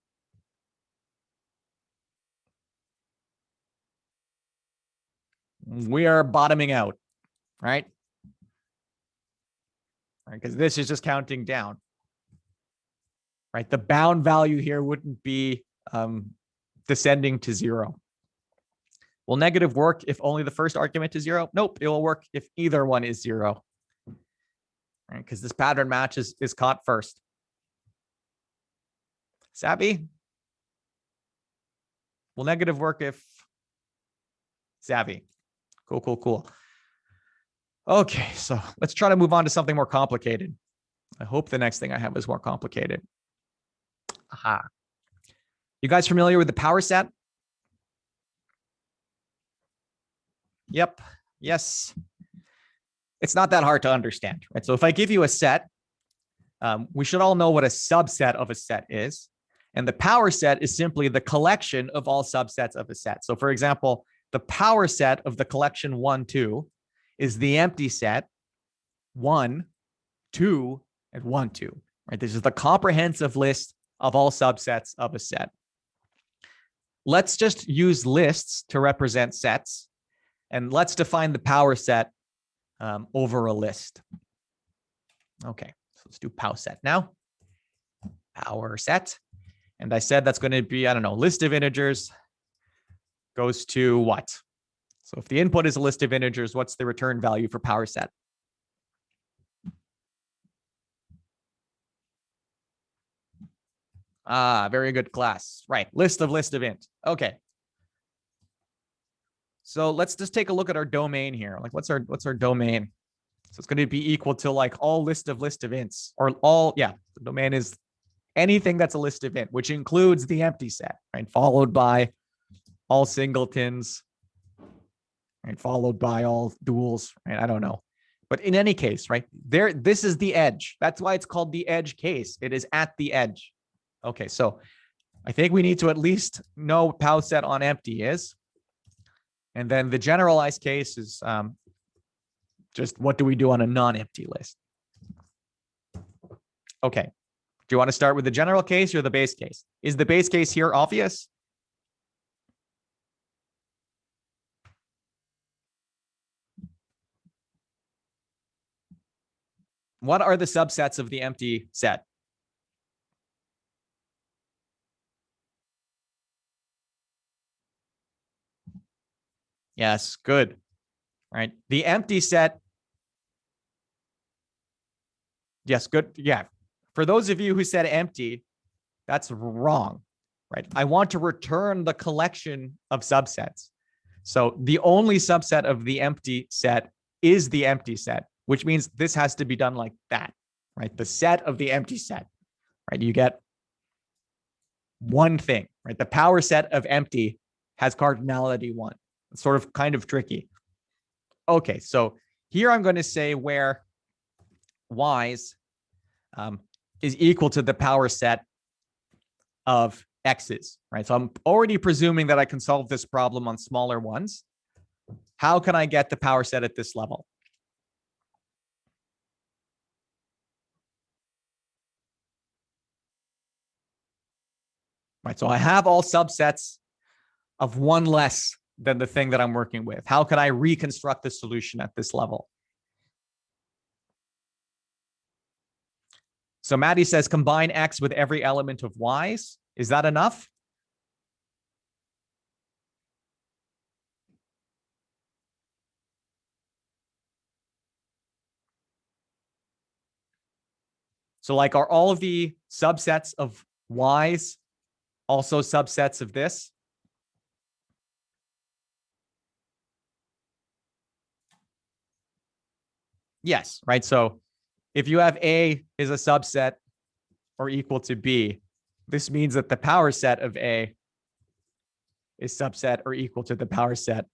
we are bottoming out, right? Because this is just counting down, right? The bound value here wouldn't be descending to 0. Will negative work if only the first argument is 0? Nope, it will work if either one is 0, right? Because this pattern match is caught first. Savvy? Will negative work if savvy? Cool, cool, cool. Okay, so let's try to move on to something more complicated. I hope the next thing I have is more complicated. Aha. You guys familiar with the power set? Yep. Yes. It's not that hard to understand, right? So if I give you a set, we should all know what a subset of a set is. And the power set is simply the collection of all subsets of a set. So for example, the power set of the collection 1, 2 is the empty set 1, 2, and 1, 2, right? This is the comprehensive list of all subsets of a set. Let's just use lists to represent sets, and let's define the power set over a list. Okay, so let's do pow set now. Power set. And I said that's going to be, I don't know, list of integers goes to what? So if the input is a list of integers, what's the return value for power set? Ah, very good class. Right, list of int. Okay. So let's just take a look at our domain here. Like what's our domain? So it's going to be equal to like all list of ints, or all, yeah, the domain is anything that's a list of int, which includes the empty set, right? Followed by all singletons, right? Followed by all duals, right? I don't know. But in any case, right, this is the edge. That's why it's called the edge case. It is at the edge. Okay, so I think we need to at least know what pow set on empty is. And then the generalized case is just what do we do on a non-empty list? Okay. Do you want to start with the general case or the base case? Is the base case here obvious? What are the subsets of the empty set? Yes, good. Right. The empty set. Yes, good. Yeah. For those of you who said empty, that's wrong, right? I want to return the collection of subsets. So the only subset of the empty set is the empty set, which means this has to be done like that, right? The set of the empty set, right? You get one thing, right? The power set of empty has cardinality 1. It's sort of kind of tricky. Okay, so here I'm going to say where y's is equal to the power set of x's, right? So I'm already presuming that I can solve this problem on smaller ones. How can I get the power set at this level? Right, so I have all subsets of one less than the thing that I'm working with. How can I reconstruct the solution at this level? So Maddie says, combine x with every element of y's. Is that enough? So like, are all of the subsets of y's also subsets of this? Yes, right? So if you have A is a subset or equal to B, this means that the power set of A is subset or equal to the power set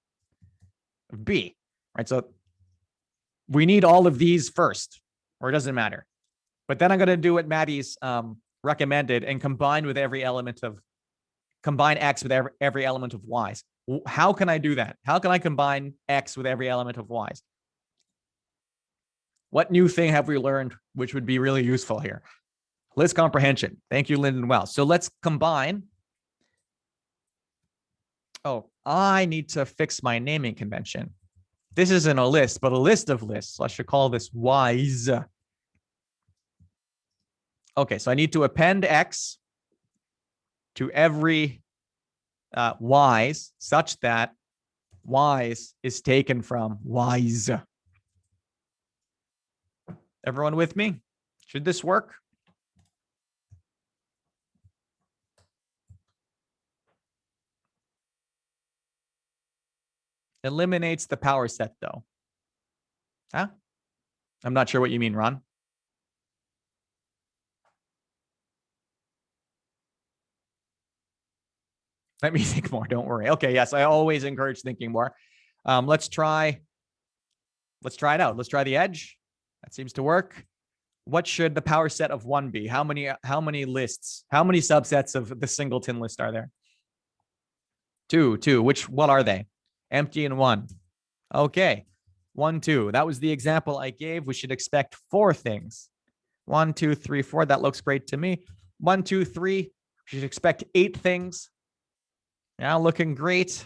of B, right? So we need all of these first, or it doesn't matter. But then I'm going to do what Maddie's recommended and combine X with every element of Y's. How can I do that? How can I combine X with every element of Y's? What new thing have we learned which would be really useful here? List comprehension. Thank you, Lyndon Wells. So let's combine. Oh, I need to fix my naming convention. This isn't a list, but a list of lists. So I should call this Ys. Okay, so I need to append X to every Ys such that Ys is taken from Ys. Everyone with me? Should this work? Eliminates the power set though. Huh? I'm not sure what you mean, Ron. Let me think more. Don't worry. Okay. Yes, I always encourage thinking more. Let's try it out. Let's try the edge. That seems to work. What should the power set of 1 be? How many lists? How many subsets of the singleton list are there? 2. What are they? Empty and 1. Okay. 1, 2. That was the example I gave. We should expect 4 things. 1, 2, 3, 4. That looks great to me. 1, 2, 3. We should expect 8 things. Now looking great.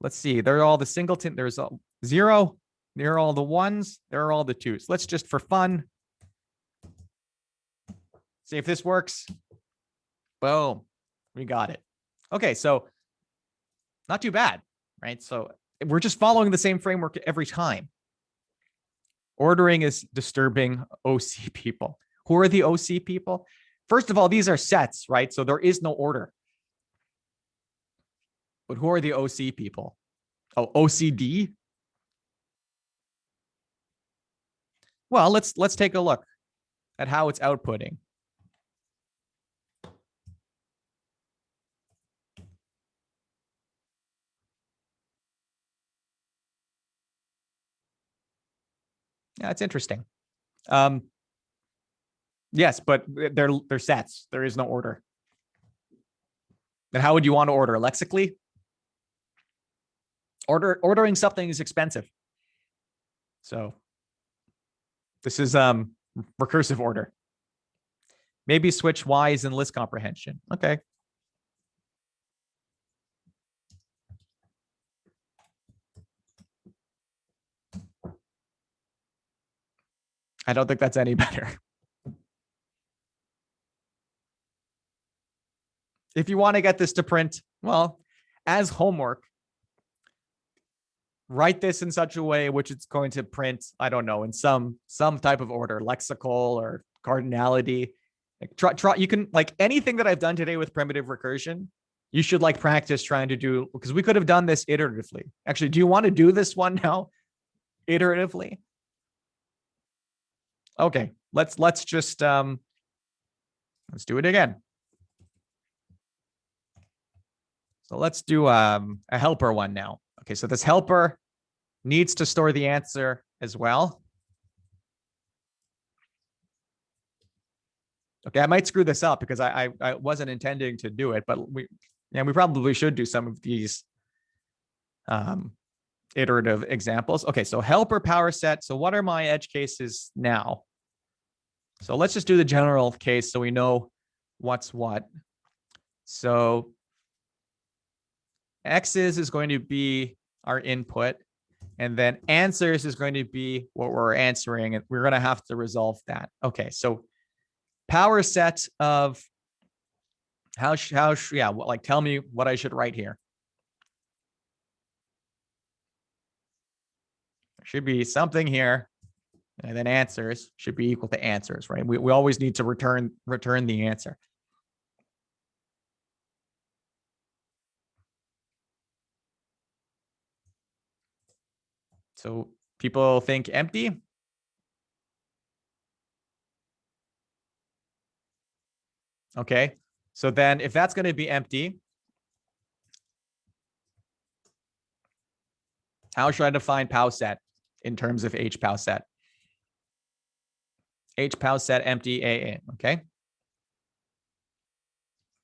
Let's see. They're all the singleton. There's a 0. There are all the 1s. There are all the 2s. Let's just, for fun, see if this works. Boom. We got it. Okay, so not too bad, right? So we're just following the same framework every time. Ordering is disturbing OC people. Who are the OC people? First of all, these are sets, right? So there is no order. But who are the OC people? Oh, OCD? Well, let's take a look at how it's outputting. Yeah, it's interesting. Yes, but they're sets. There is no order. Then how would you want to order? Lexically? Ordering something is expensive. So this is recursive order. Maybe switch Ys in list comprehension. Okay. I don't think that's any better. If you want to get this to print, well, as homework, write this in such a way which it's going to print, I don't know, in some type of order, lexical or cardinality. Like try you can, like, anything that I've done today with primitive recursion, you should like practice trying to do, because we could have done this iteratively. Actually, do you want to do this one now iteratively? Okay, let's just let's do it again. So let's do a helper one now. Okay, so this helper needs to store the answer as well. Okay, I might screw this up because I wasn't intending to do it, but we probably should do some of these iterative examples. Okay, so helper power set. So what are my edge cases now? So let's just do the general case so we know what's what. So X's is going to be our input, and then answers is going to be what we're answering, and we're going to have to resolve that. Okay, so power set of like tell me what I should write here. There should be something here, and then answers should be equal to answers, right? We always need to return the answer. So people think empty. Okay, so then if that's going to be empty, how should I define pow set in terms of H pow set? H pow set empty AA, okay?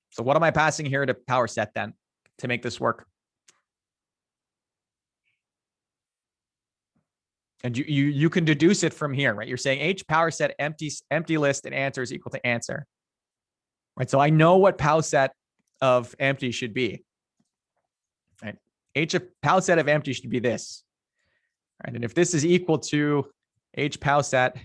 So what am I passing here to power set then to make this work? And you can deduce it from here, right? You're saying H power set empty list and answer is equal to answer, right? So I know what pow set of empty should be, right? H of pow set of empty should be this. Right? And if this is equal to h pow set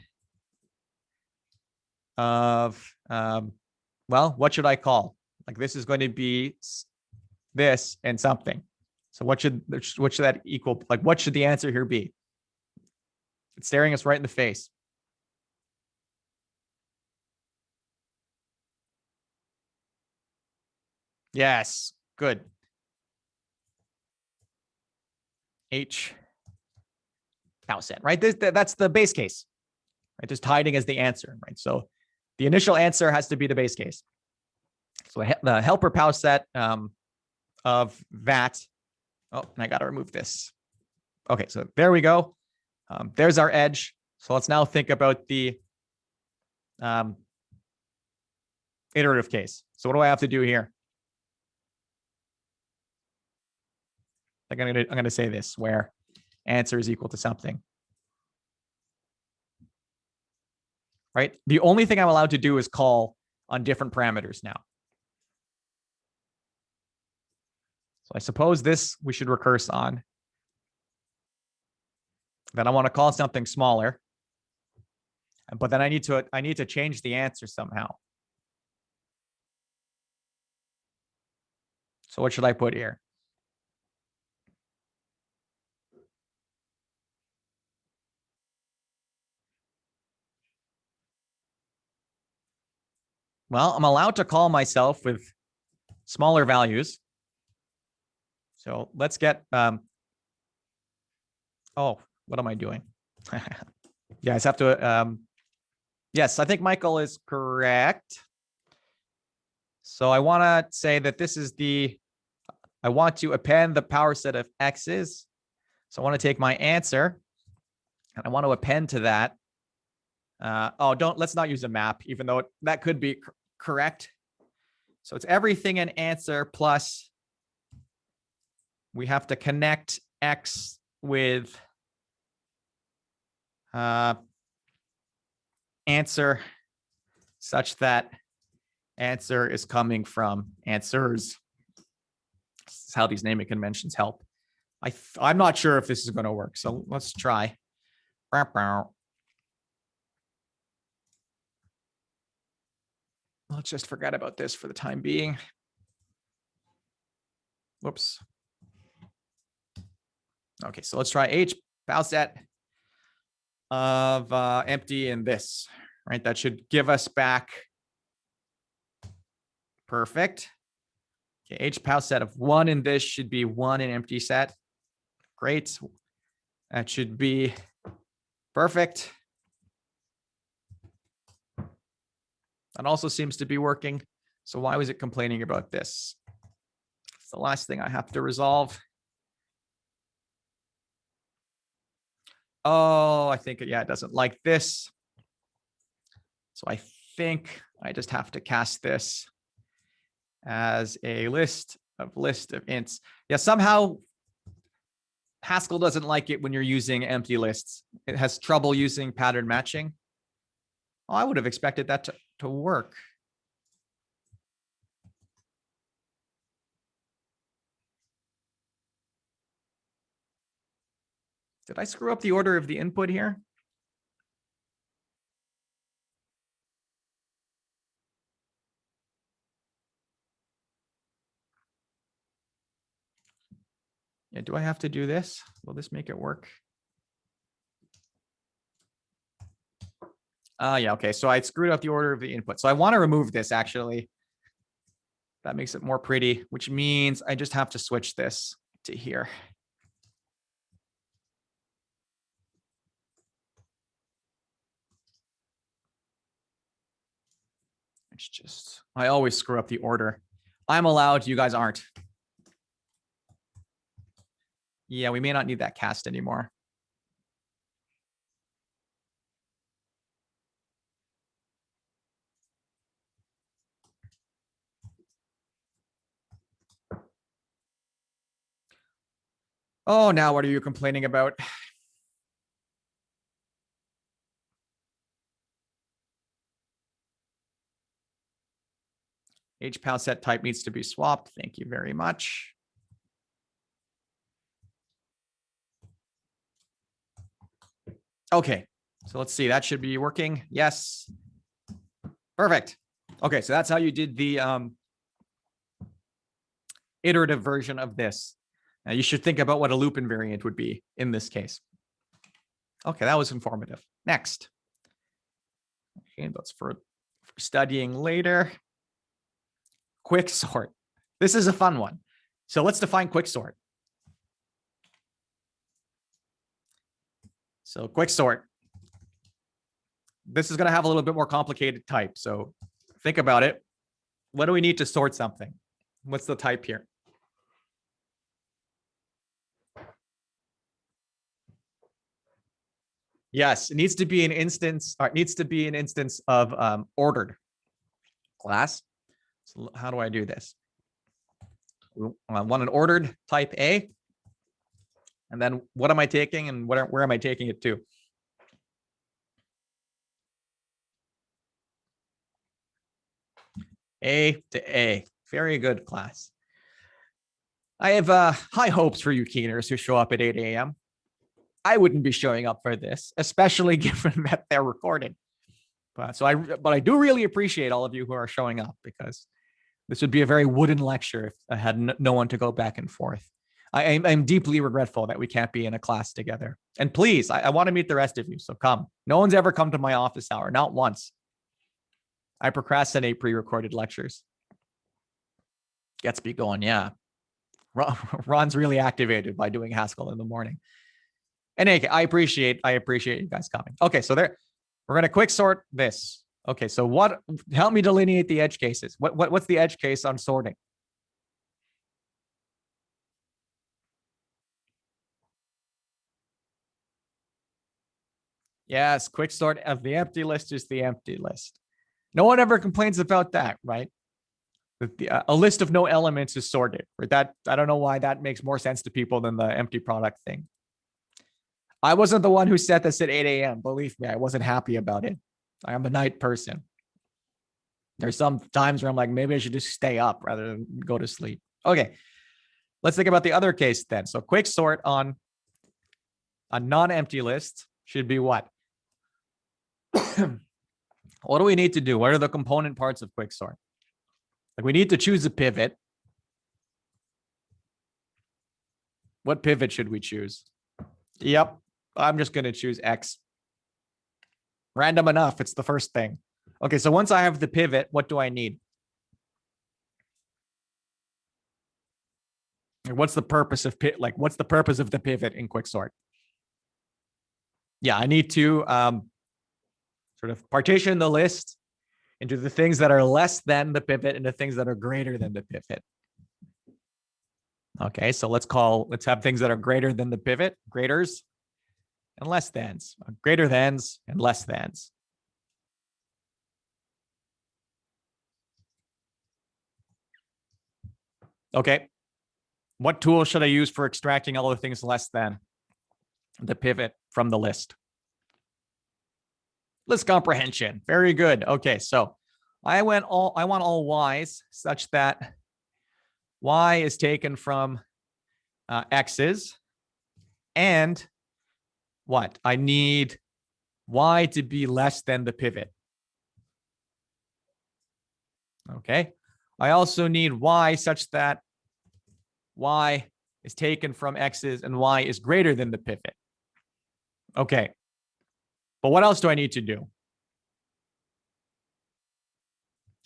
of, well, what should I call? Like this is going to be this and something. So what should that equal? Like what should the answer here be? It's staring us right in the face. Yes, good. H pow set, right? That's the base case, right? Just hiding as the answer, right? So the initial answer has to be the base case. So the helper pow set of that. Oh, and I got to remove this. Okay, so there we go. There's our edge. So let's now think about the iterative case. So what do I have to do here? Like I'm gonna say this, where answer is equal to something. Right? The only thing I'm allowed to do is call on different parameters now. So I suppose this we should recurse on. Then I want to call something smaller. But then I need to change the answer somehow. So what should I put here? Well, I'm allowed to call myself with smaller values. So let's get, oh, what am I doing? Yeah, I just have to, yes, I think Michael is correct. So I want to say that this is I want to append the power set of x's. So I want to take my answer and I want to append to that. Let's not use a map, even though that could be correct. So it's everything in answer plus we have to connect x with answer such that answer is coming from answers. This is how these naming conventions help. I'm not sure if this is going to work, so let's try. Let's just forget about this for the time being. Whoops. Okay, so let's try h pow set of empty in this, right? That should give us back perfect. Okay, h pow set of 1 in this should be 1 in empty set. Great. That should be perfect. That also seems to be working. So why was it complaining about this? It's the last thing I have to resolve. Oh, I think, yeah, it doesn't like this. So I think I just have to cast this as a list of ints. Yeah, somehow Haskell doesn't like it when you're using empty lists. It has trouble using pattern matching. Oh, I would have expected that to work. Did I screw up the order of the input here? Yeah, do I have to do this? Will this make it work? Yeah, okay. So I screwed up the order of the input. So I want to remove this actually. That makes it more pretty, which means I just have to switch this to here. It's just, I always screw up the order. I'm allowed, you guys aren't. Yeah, we may not need that cast anymore. Oh, now what are you complaining about? H pound set type needs to be swapped. Thank you very much. Okay, so let's see. That should be working. Yes. Perfect. Okay, so that's how you did the iterative version of this. Now you should think about what a loop invariant would be in this case. Okay, that was informative. Next. Okay, that's for studying later. Quicksort. This is a fun one. So let's define quicksort. So quicksort. This is going to have a little bit more complicated type. So think about it. What do we need to sort something? What's the type here? Yes, it needs to be an instance, or it needs to be an instance of ordered class. So how do I do this? I want an ordered type A. And then what am I taking and where am I taking it to? A to A. Very good, class. I have high hopes for you keeners who show up at 8 a.m. I wouldn't be showing up for this, especially given that they're recording. But I do really appreciate all of you who are showing up, because this would be a very wooden lecture if I had no one to go back and forth. I'm deeply regretful that we can't be in a class together. And please, I want to meet the rest of you, so come. No one's ever come to my office hour, not once. I procrastinate pre-recorded lectures. Gets me going, yeah. Ron's really activated by doing Haskell in the morning. And I appreciate you guys coming. Okay, so there, we're gonna quick sort this. Okay, so what? Help me delineate the edge cases. What's the edge case on sorting? Yes, quick sort of the empty list is the empty list. No one ever complains about that, right? A list of no elements is sorted. Right? That I don't know why that makes more sense to people than the empty product thing. I wasn't the one who set this at 8 a.m. Believe me, I wasn't happy about it. I am a night person. There's some times where I'm like, maybe I should just stay up rather than go to sleep. Okay, let's think about the other case then. So quick sort on a non-empty list should be what? What do we need to do? What are the component parts of quick sort? Like, we need to choose a pivot. What pivot should we choose? Yep, I'm just going to choose X. Random enough, it's the first thing. Okay, so once I have the pivot, what do I need? What's the purpose of what's the purpose of the pivot in quicksort? Yeah, I need to sort of partition the list into the things that are less than the pivot and the things that are greater than the pivot. Okay, so let's have things that are greater than the pivot, graders, and less thans, greater thans and less thans. Okay, what tool should I use for extracting all the things less than the pivot from the list? List comprehension. Very good. Okay, so I want all y's such that y is taken from x's, and what? I need y to be less than the pivot. Okay. I also need y such that y is taken from x's and y is greater than the pivot. Okay. But what else do I need to do?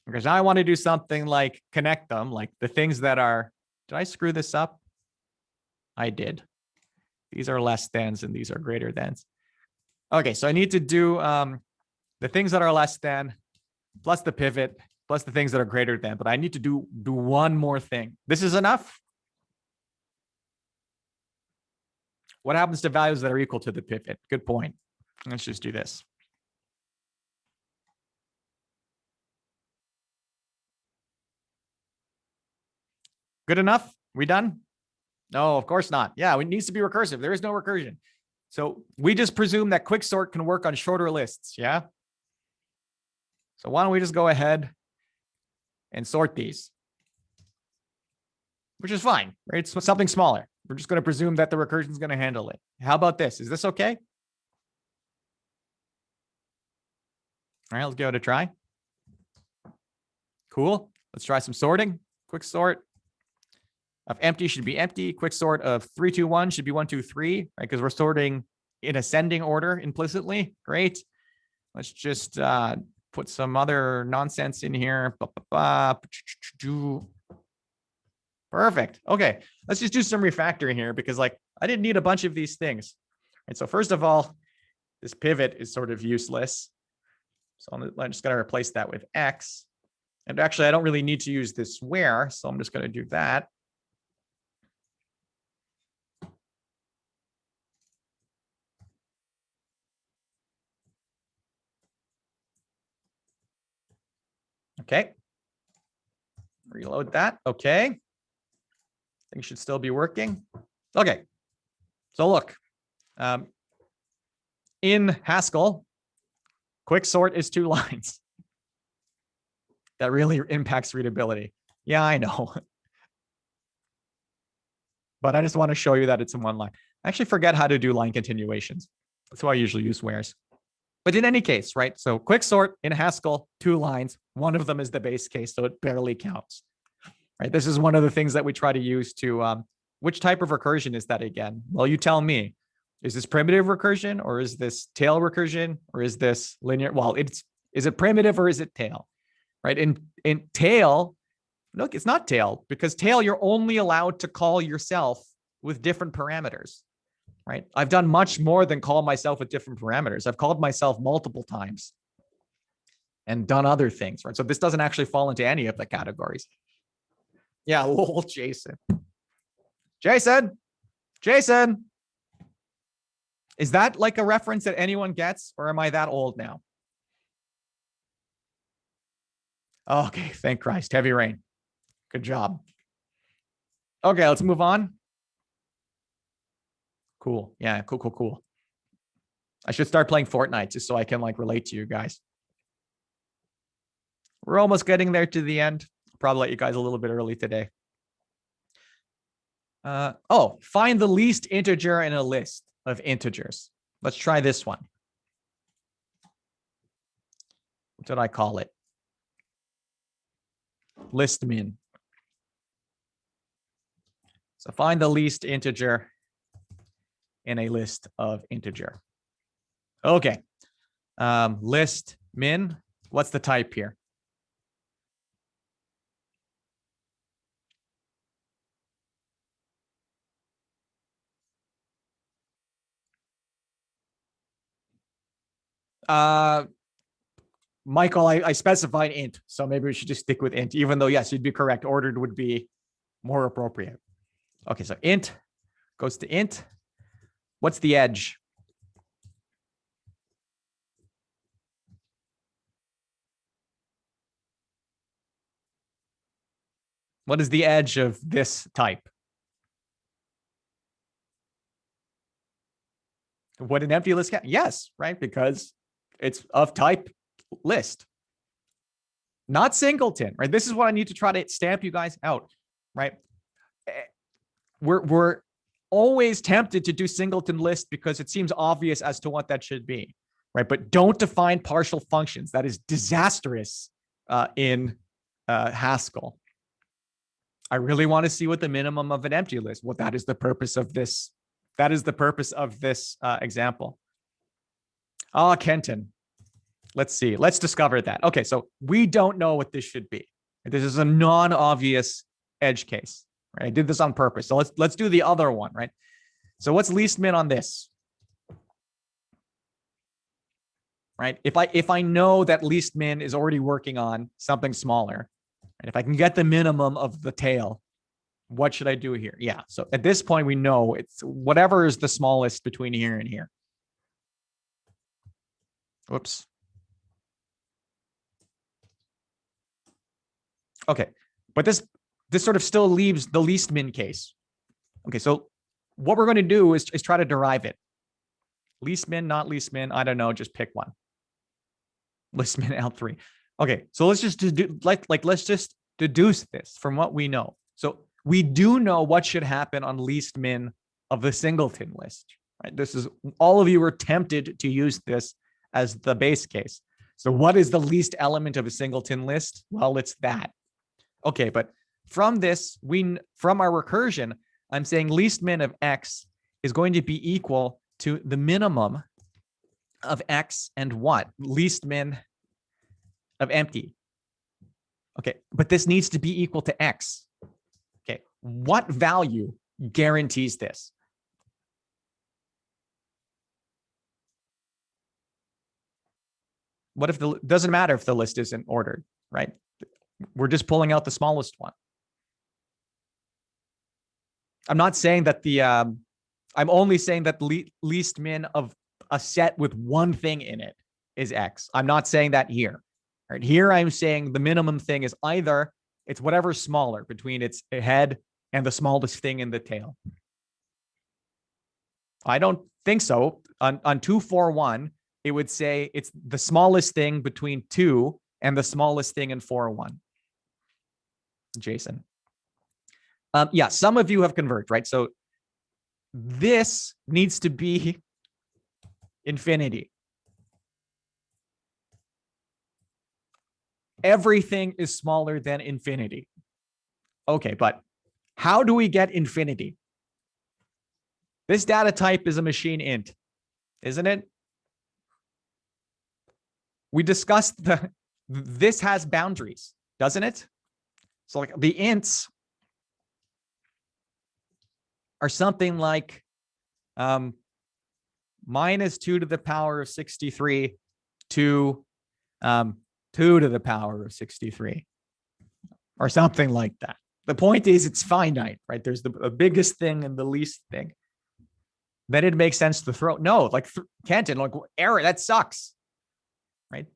Because now I want to do something like connect them, like the things that are, did I screw this up? I did. These are less thans and these are greater thans. Okay, so I need to do the things that are less than plus the pivot plus the things that are greater than, but I need to do one more thing. This is enough. What happens to values that are equal to the pivot? Good point. Let's just do this. Good enough? We done? No, of course not. Yeah, it needs to be recursive. There is no recursion. So we just presume that quicksort can work on shorter lists. Yeah. So why don't we just go ahead and sort these, which is fine, right? It's something smaller. We're just going to presume that the recursion is going to handle it. How about this? Is this okay? All right, let's give it a try. Cool. Let's try some sorting. Quick sort of empty should be empty. Quick sort of 3, 2, 1 should be 1, 2, 3, right? Because we're sorting in ascending order implicitly. Great. Let's just put some other nonsense in here. Perfect. Okay. Let's just do some refactoring here because like I didn't need a bunch of these things. Right. So first of all, this pivot is sort of useless. So I'm just going to replace that with X. And actually, I don't really need to use this where, so I'm just going to do that. Okay. Reload that. Okay. Things should still be working. Okay. So look, in Haskell, quick sort is 2 lines. That really impacts readability. Yeah, I know. But I just want to show you that it's in 1 line. I actually forget how to do line continuations. That's why I usually use wheres. But in any case, right? So quick sort in Haskell, 2 lines. One of them is the base case, so it barely counts. Right? This is one of the things that we try to use to, which type of recursion is that again? Well, you tell me. Is this primitive recursion or is this tail recursion or is this linear? Well, is it primitive or is it tail? Right? In tail, look, it's not tail because tail, you're only allowed to call yourself with different parameters. Right? I've done much more than call myself with different parameters. I've called myself multiple times and done other things, right? So this doesn't actually fall into any of the categories. Yeah, lol, Jason. Jason. Is that like a reference that anyone gets, or am I that old now? Okay, thank Christ. Heavy rain. Good job. Okay, let's move on. Cool. Yeah, cool. I should start playing Fortnite just so I can like relate to you guys. We're almost getting there to the end. Probably let you guys a little bit early today. Find the least integer in a list of integers. Let's try this one. What did I call it? List min. So find the least integer in a list of integer. Okay. List min. What's the type here? Michael, I specified int, so maybe we should just stick with int, even though, yes, you'd be correct. Ordered would be more appropriate. Okay, so int goes to int. What's the edge? What is the edge of this type? Would an empty list count? Yes, right? Because it's of type list, not singleton, right? This is what I need to try to stamp you guys out, right? We're always tempted to do singleton list because it seems obvious as to what that should be, right? But don't define partial functions. That is disastrous in Haskell. I really want to see what the minimum of an empty list. Well, that is the purpose of this. That is the purpose of this example. Kenton. Let's see. Let's discover that. Okay, so we don't know what this should be. This is a non-obvious edge case. Right? I did this on purpose. So let's do the other one, right? So what's least min on this? Right? If I know that least min is already working on something smaller, and if I can get the minimum of the tail, what should I do here? Yeah. So at this point, we know it's whatever is the smallest between here and here. Whoops. Okay. But this sort of still leaves the least min case. Okay. So what we're going to do is try to derive it. Least min, not least min. I don't know. Just pick one. Least min L3. Okay. So let's just do let's just deduce this from what we know. So we do know what should happen on least min of the singleton list, right? This is all of you were tempted to use this as the base case. So what is the least element of a singleton list? Well, it's that. Okay, but from this, from our recursion, I'm saying least min of X is going to be equal to the minimum of X and what? Least min of empty. Okay, but this needs to be equal to X. Okay, what value guarantees this? What if doesn't matter if the list isn't ordered, right? We're just pulling out the smallest one. I'm not saying that I'm only saying that the least min of a set with one thing in it is X. I'm not saying that here. Right here, I'm saying the minimum thing is either it's whatever's smaller between its head and the smallest thing in the tail. I don't think so. On 241, it would say it's the smallest thing between 2 and the smallest thing in 401. Jason. Yeah, some of you have converged, right? So this needs to be infinity. Everything is smaller than infinity. Okay, but how do we get infinity? This data type is a machine int, isn't it? We discussed this has boundaries, doesn't it? So like the ints are something like minus 2 to the power of 63 to 2 to the power of 63 or something like that. The point is it's finite, right? There's the biggest thing and the least thing. Then it makes sense to throw. No, like Kenton, like error, that sucks, right?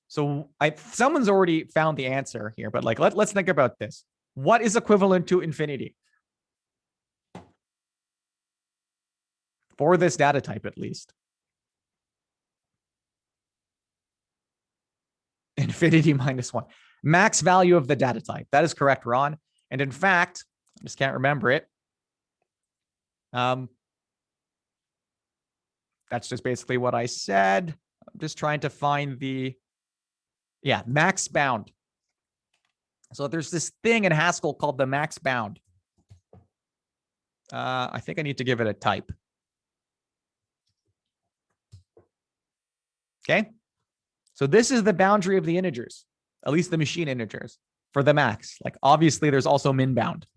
So someone's already found the answer here, but like let's think about this. What is equivalent to infinity? For this data type, at least. Infinity minus 1. Max value of the data type. That is correct, Ron. And in fact, I just can't remember it. That's just basically what I said. I'm just trying to find max bound. So there's this thing in Haskell called the max bound. I think I need to give it a type. Okay. So this is the boundary of the integers, at least the machine integers for the max. Like obviously there's also min bound.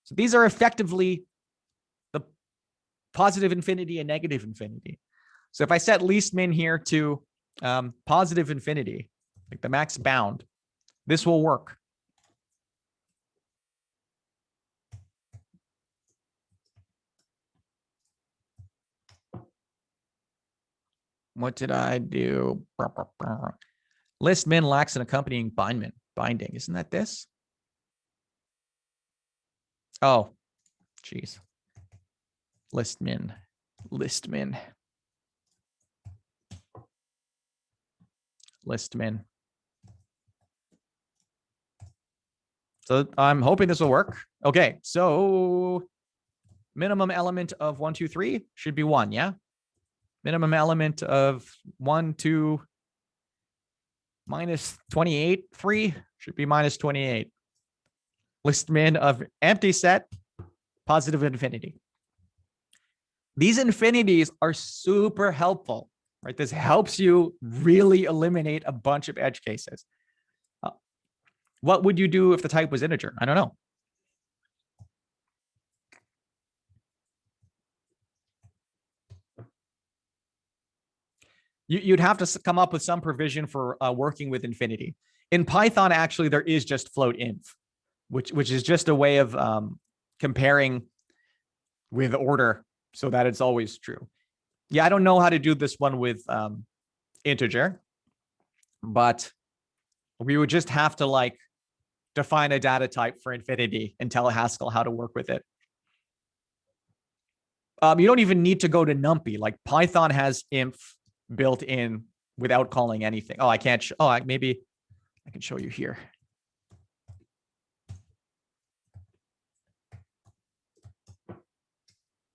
So these are effectively the positive infinity and negative infinity. So if I set least min here to positive infinity, like the max bound, this will work. What did I do? List min lacks an accompanying binding. Isn't that this? Oh, geez. List min. List min. List min. So I'm hoping this will work. Okay, so minimum element of 1, 2, 3 should be 1, yeah? Minimum element of 1, 2, minus 28, 3 should be minus 28. List min of empty set, positive infinity. These infinities are super helpful, right? This helps you really eliminate a bunch of edge cases. What would you do if the type was integer? I don't know. You'd have to come up with some provision for working with infinity. In Python, actually, there is just float inf, which is just a way of comparing with order so that it's always true. Yeah, I don't know how to do this one with integer, but we would just have to like define a data type for infinity and tell Haskell how to work with it. You don't even need to go to NumPy. Like Python has inf built in without calling anything. Oh, I can't. Maybe I can show you here.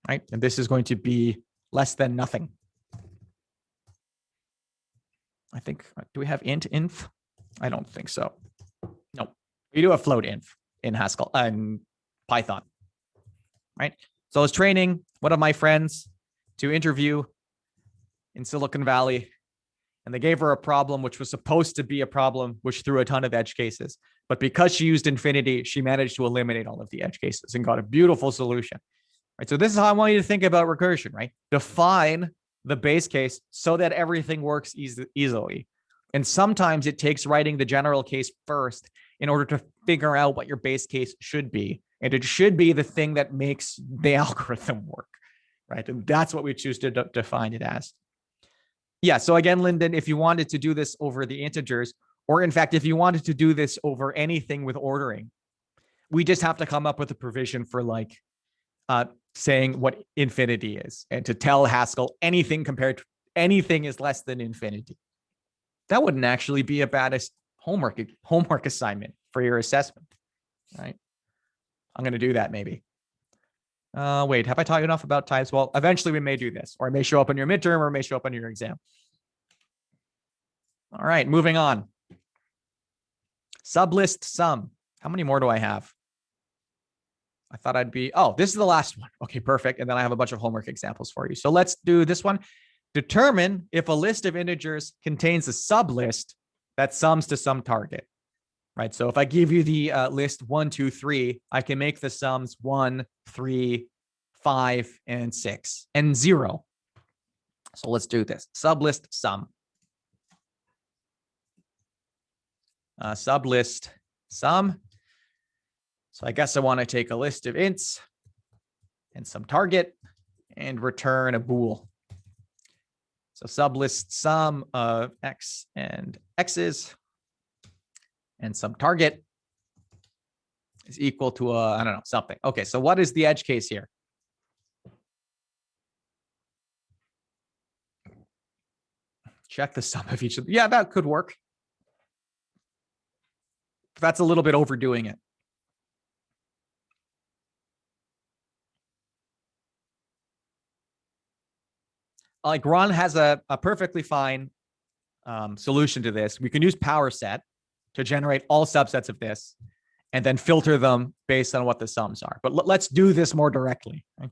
right? And this is going to be less than nothing. I think, do we have inf? I don't think so. No, we do have float inf in Haskell and Python, right? So I was training one of my friends to interview in Silicon Valley, and they gave her a problem which was supposed to be a problem which threw a ton of edge cases. But because she used infinity, she managed to eliminate all of the edge cases and got a beautiful solution. Right. So this is how I want you to think about recursion, right? Define the base case so that everything works easily. And sometimes it takes writing the general case first in order to figure out what your base case should be. And it should be the thing that makes the algorithm work, right? And that's what we choose to define it as. Yeah, so again, Lyndon, if you wanted to do this over the integers, or in fact, if you wanted to do this over anything with ordering, we just have to come up with a provision for like saying what infinity is and to tell Haskell anything compared to anything is less than infinity. That wouldn't actually be a bad homework assignment for your assessment, right? I'm going to do that maybe. Wait, have I talked enough about types? Well, eventually we may do this, or it may show up on your midterm, or it may show up on your exam. All right, moving on. Sublist sum. How many more do I have? I thought I'd be, oh, this is the last one. Okay, perfect. And then I have a bunch of homework examples for you. So let's do this one. Determine if a list of integers contains a sublist that sums to some target, right? So if I give you the list 1, 2, 3, I can make the sums 1, 3, 5, and 6, and 0. So let's do this. Sublist sum. Sublist sum. So I guess I want to take a list of ints and some target and return a bool. So sublist sum of x and x's and some target is equal to a, I don't know, something. Okay, so what is the edge case here? Check the sum of each of them. Yeah, that could work. That's a little bit overdoing it. Like Ron has a perfectly fine solution to this. We can use power set to generate all subsets of this and then filter them based on what the sums are. But let's do this more directly. Right?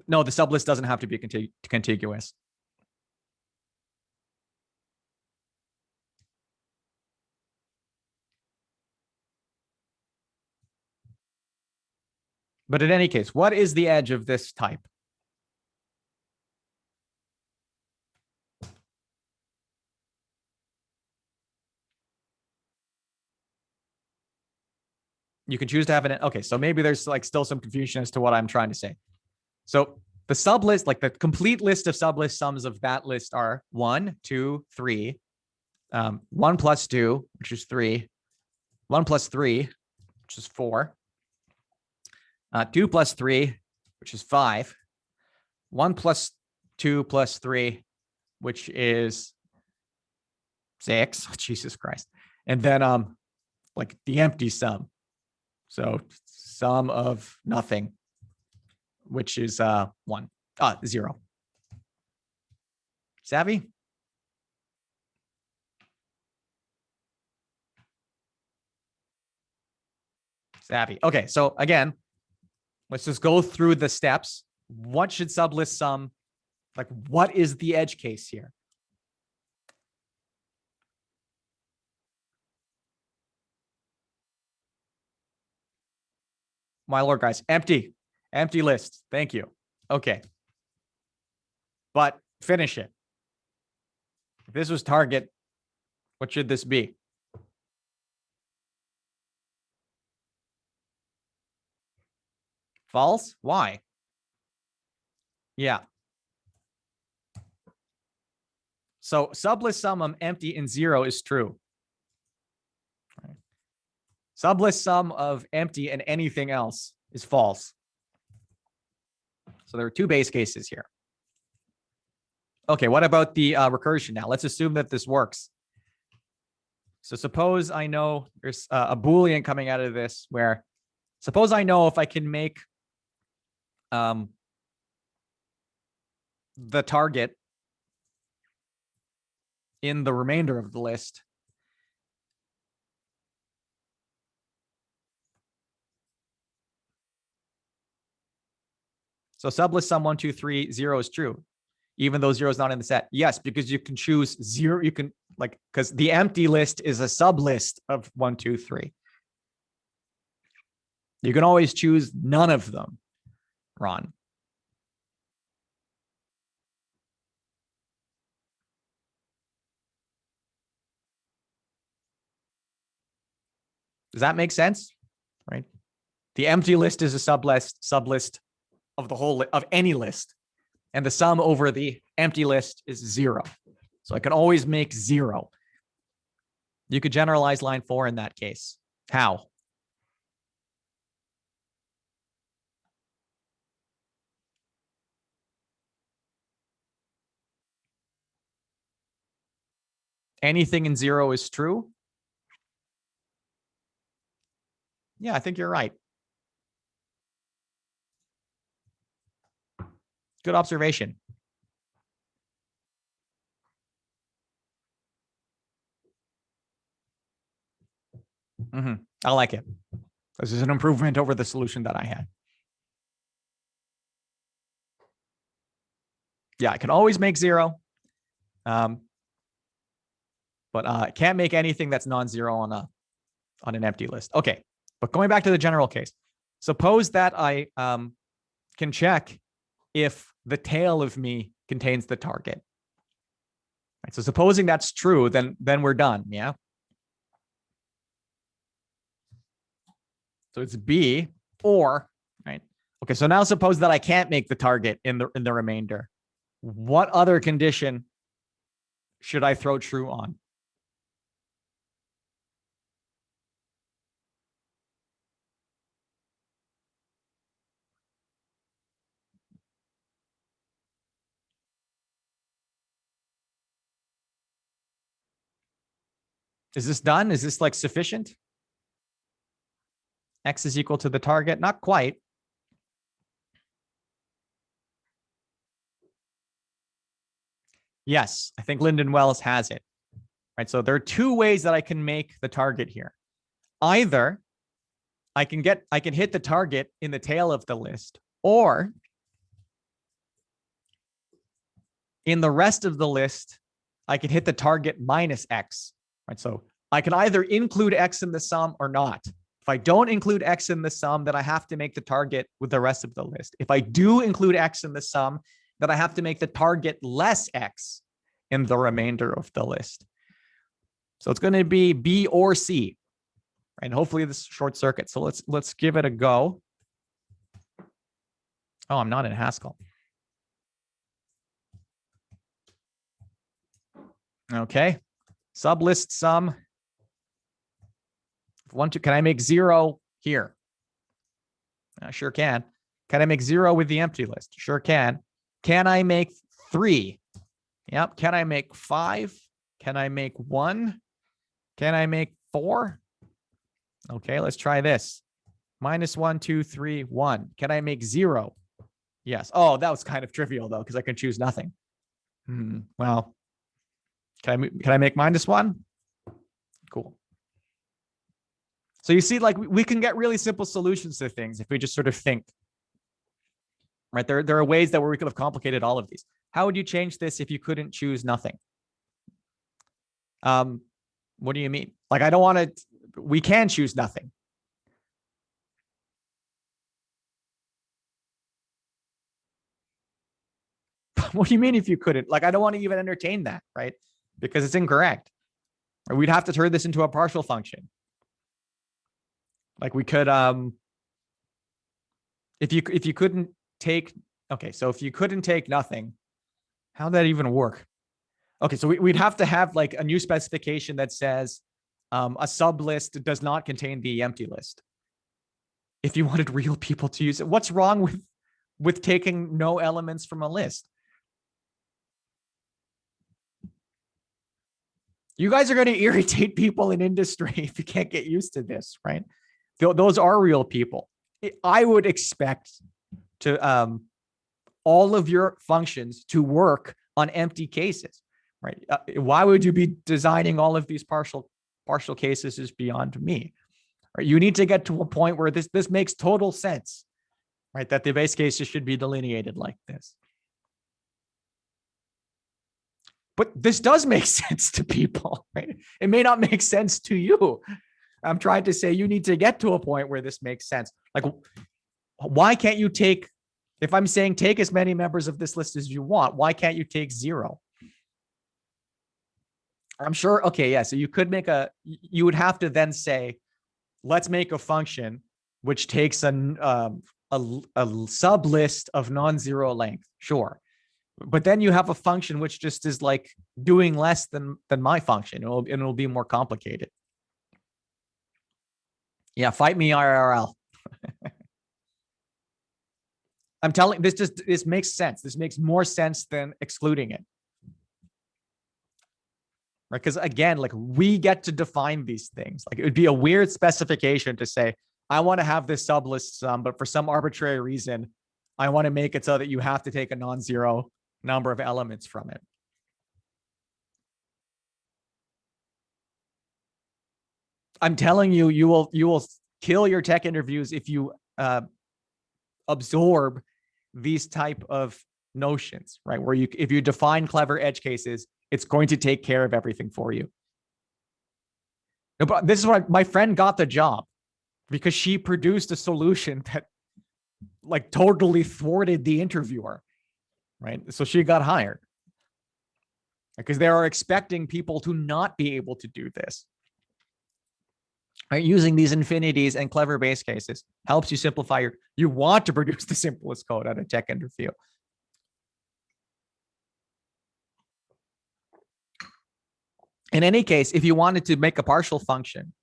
No, the sublist doesn't have to be contiguous. But in any case, what is the edge of this type? You can choose to have an, okay, so maybe there's like still some confusion as to what I'm trying to say. So the sublist, like the complete list of sublist sums of that list are 1, 2, 3, 1 plus 2, which is 3, 1 plus 3, which is 4, 2 plus 3, which is 5, 1 plus 2 plus 3, which is 6. Oh, Jesus Christ. And then like the empty sum. So sum of nothing, which is 1. 0. Savvy? Savvy. Okay, so again, let's just go through the steps. What should sublist sum? Like, what is the edge case here? My lord, guys, empty list. Thank you. Okay. But finish it. If this was target, what should this be? False? Why? Yeah. So sublist sum of empty and 0 is true. Sublist sum of empty and anything else is false. So there are 2 base cases here. Okay, what about the recursion now? Let's assume that this works. So suppose I know there's a Boolean coming out of this where, suppose I know if I can make the target in the remainder of the list. So sublist sum 1, 2, 3, 0 is true, even though 0 is not in the set. Yes, because you can choose 0. You can because the empty list is a sublist of 1, 2, 3. You can always choose none of them, Ron. Does that make sense? Right. The empty list is a sublist of the whole of any list, and the sum over the empty list is 0. So I can always make 0. You could generalize line 4 in that case. How? Anything in 0 is true? Yeah, I think you're right. Good observation. I like it. This is an improvement over the solution that I had. Yeah, I can always make 0. But I can't make anything that's non-zero on an empty list. Okay, but going back to the general case, suppose that I can check if the tail of me contains the target. Right, so supposing that's true, then we're done. Yeah. So it's B or right. Okay, so now suppose that I can't make the target in the remainder. What other condition should I throw true on? Is this done? Is this like sufficient? X is equal to the target? Not quite. Yes, I think Lyndon Wells has it. Right. So there are 2 ways that I can make the target here. Either I can hit the target in the tail of the list, or in the rest of the list, I can hit the target minus X. Right. So I can either include X in the sum or not. If I don't include X in the sum, then I have to make the target with the rest of the list. If I do include X in the sum, then I have to make the target less X in the remainder of the list. So it's going to be B or C, and hopefully this short circuit. So let's give it a go. Oh, I'm not in Haskell. Okay, sublist sum. Can I make 0 here? I sure can. Can I make 0 with the empty list? Sure can. Can I make 3? Yep. Can I make 5? Can I make 1? Can I make 4? Okay, let's try this. -1, 2, 3, 1. Can I make 0? Yes. Oh, that was kind of trivial though, because I can choose nothing. Well, can I make -1? Cool. So you see, like we can get really simple solutions to things if we just sort of think. Right? There are ways that where we could have complicated all of these. How would you change this if you couldn't choose nothing? What do you mean? Like, I don't want to, we can choose nothing. What do you mean if you couldn't? Like, I don't want to even entertain that, right? Because it's incorrect. Or we'd have to turn this into a partial function. Like we could, if you couldn't take, okay, so if you couldn't take nothing, how'd that even work? Okay, so we'd have to have like a new specification that says a sublist does not contain the empty list. If you wanted real people to use it, what's wrong with taking no elements from a list? You guys are going to irritate people in industry if you can't get used to this, right? Those are real people. I would expect to all of your functions to work on empty cases, right? Why would you be designing all of these partial cases is beyond me. Right? You need to get to a point where this makes total sense, right? That the base cases should be delineated like this. But this does make sense to people, right? It may not make sense to you. I'm trying to say you need to get to a point where this makes sense. Like, why can't you take, if I'm saying take as many members of this list as you want, why can't you take 0? I'm sure, okay, yeah, so you could make you would have to then say, let's make a function which takes a sub list of non-zero length, sure. But then you have a function which just is like doing less than my function. It'll be more complicated. Yeah, fight me IRL. I'm telling this makes sense. This makes more sense than excluding it. Right? Because again, like we get to define these things. Like it would be a weird specification to say, I want to have this sublist sum, but for some arbitrary reason, I want to make it so that you have to take a non-zero number of elements from it. I'm telling you, you will kill your tech interviews if you absorb these type of notions, right? Where if you define clever edge cases, it's going to take care of everything for you. No, but this is what my friend got the job because she produced a solution that like totally thwarted the interviewer, right? So she got hired because they are expecting people to not be able to do this. Right? Using these infinities and clever base cases helps you simplify you want to produce the simplest code at a tech interview. In any case, if you wanted to make a partial function,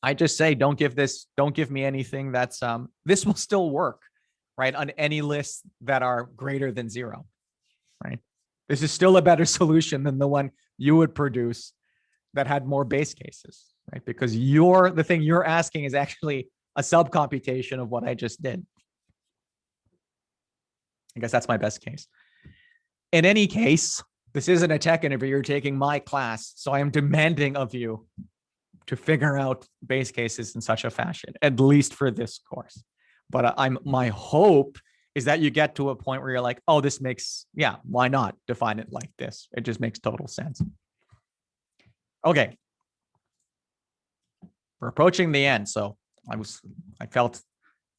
I just say, don't give me anything that's, this will still work, right? On any lists that are greater than 0, right? This is still a better solution than the one you would produce that had more base cases, right? Because the thing you're asking is actually a sub computation of what I just did. I guess that's my best case. In any case, this isn't a tech interview. You're taking my class. So I am demanding of you to figure out base cases in such a fashion, at least for this course. But my hope is that you get to a point where you're like, oh, this makes, yeah, why not define it like this? It just makes total sense. Okay. We're approaching the end. So I felt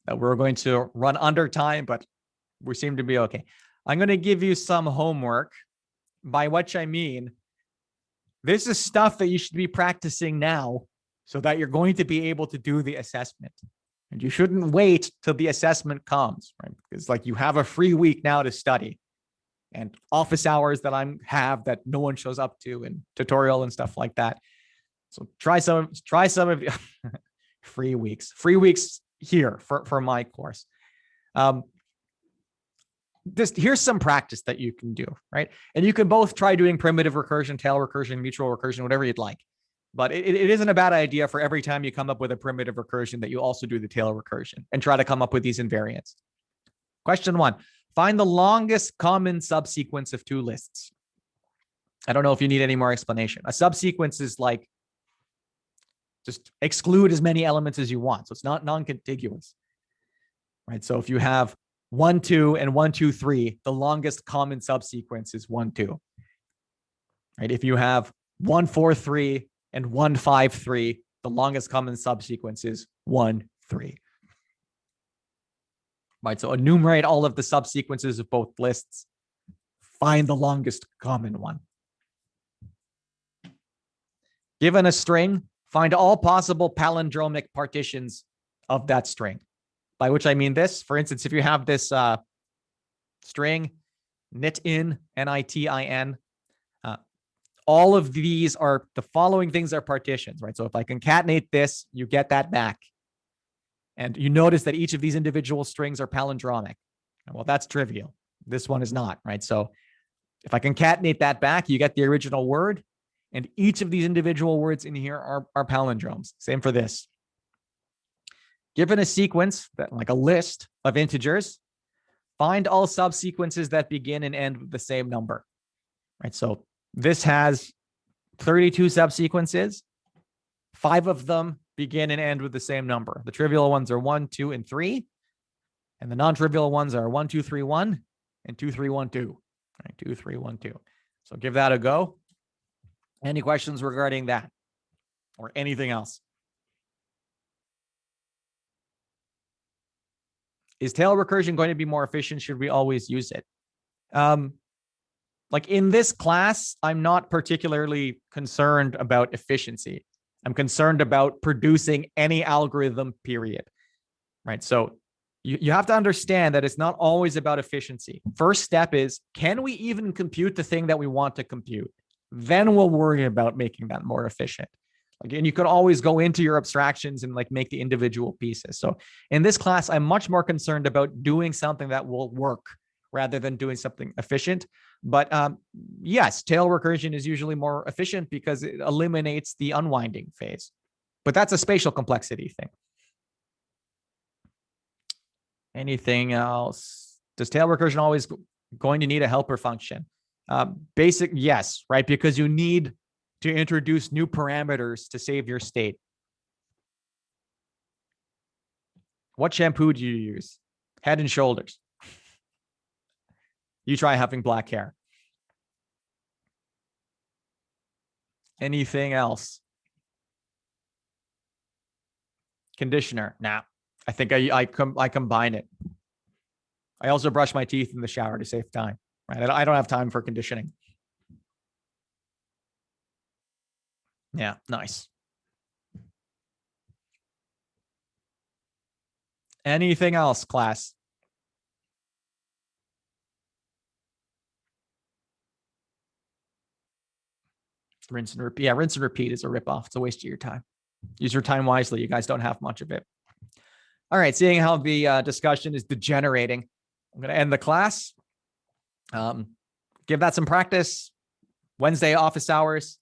that we were going to run under time, but we seem to be okay. I'm going to give you some homework, by which I mean, this is stuff that you should be practicing now so that you're going to be able to do the assessment. And you shouldn't wait till the assessment comes, right? Because like you have a free week now to study and office hours that I have that no one shows up to and tutorial and stuff like that. So try some of the free weeks here for my course. Here's some practice that you can do, right? And you can both try doing primitive recursion, tail recursion, mutual recursion, whatever you'd like. But it isn't a bad idea for every time you come up with a primitive recursion that you also do the tail recursion and try to come up with these invariants. Question 1, find the longest common subsequence of 2 lists. I don't know if you need any more explanation. A subsequence is like, just exclude as many elements as you want. So it's not non-contiguous, right? So if you have 1, 2, and 1, 2, 3, the longest common subsequence is 1, 2. Right? If you have 1, 4, 3, and 1, 5, 3, the longest common subsequence is 1, 3. Right? So enumerate all of the subsequences of both lists. Find the longest common one. Given a string, find all possible palindromic partitions of that string. By which I mean this, for instance, if you have this string, nitin, N-I-T-I-N, all of these are, the following things are partitions, right? So if I concatenate this, you get that back. And you notice that each of these individual strings are palindromic. Well, that's trivial. This one is not, right? So if I concatenate that back, you get the original word. And each of these individual words in here are palindromes. Same for this. Given a sequence, that like a list of integers, Find all subsequences that begin and end with the same number, right? So this has 32 subsequences. 5 of them begin and end with the same number. The trivial ones are 1, 2, and 3. And the non-trivial ones are 1, 2, 3, 1 and 2, 3, 1, 2. Right, 2, 3, 1, 2. So give that a go. Any questions regarding that or anything else? Is tail recursion going to be more efficient? Should we always use it? Like in this class, I'm not particularly concerned about efficiency. I'm concerned about producing any algorithm, period. Right? So you have to understand that it's not always about efficiency. First step is, can we even compute the thing that we want to compute? Then we'll worry about making that more efficient. Again, you could always go into your abstractions and like make the individual pieces. So in this class, I'm much more concerned about doing something that will work rather than doing something efficient. But yes, tail recursion is usually more efficient because it eliminates the unwinding phase. But that's a spatial complexity thing. Anything else? Does tail recursion always going to need a helper function? Basic, yes, right? Because you need to introduce new parameters to save your state. What shampoo do you use? Head and Shoulders. You try having black hair. Anything else? Conditioner. Nah, I think I combine it. I also brush my teeth in the shower to save time. Right? I don't have time for conditioning. Yeah, nice. Anything else, class? Rinse and repeat. Yeah, rinse and repeat is a ripoff. It's a waste of your time. Use your time wisely. You guys don't have much of it. All right, seeing how the discussion is degenerating, I'm going to end the class. Give that some practice. Wednesday office hours.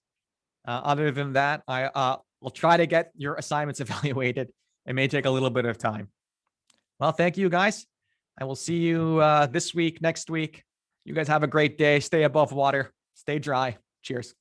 Other than that, I will try to get your assignments evaluated. It may take a little bit of time. Well, thank you, guys. I will see you this week, next week. You guys have a great day. Stay above water. Stay dry. Cheers.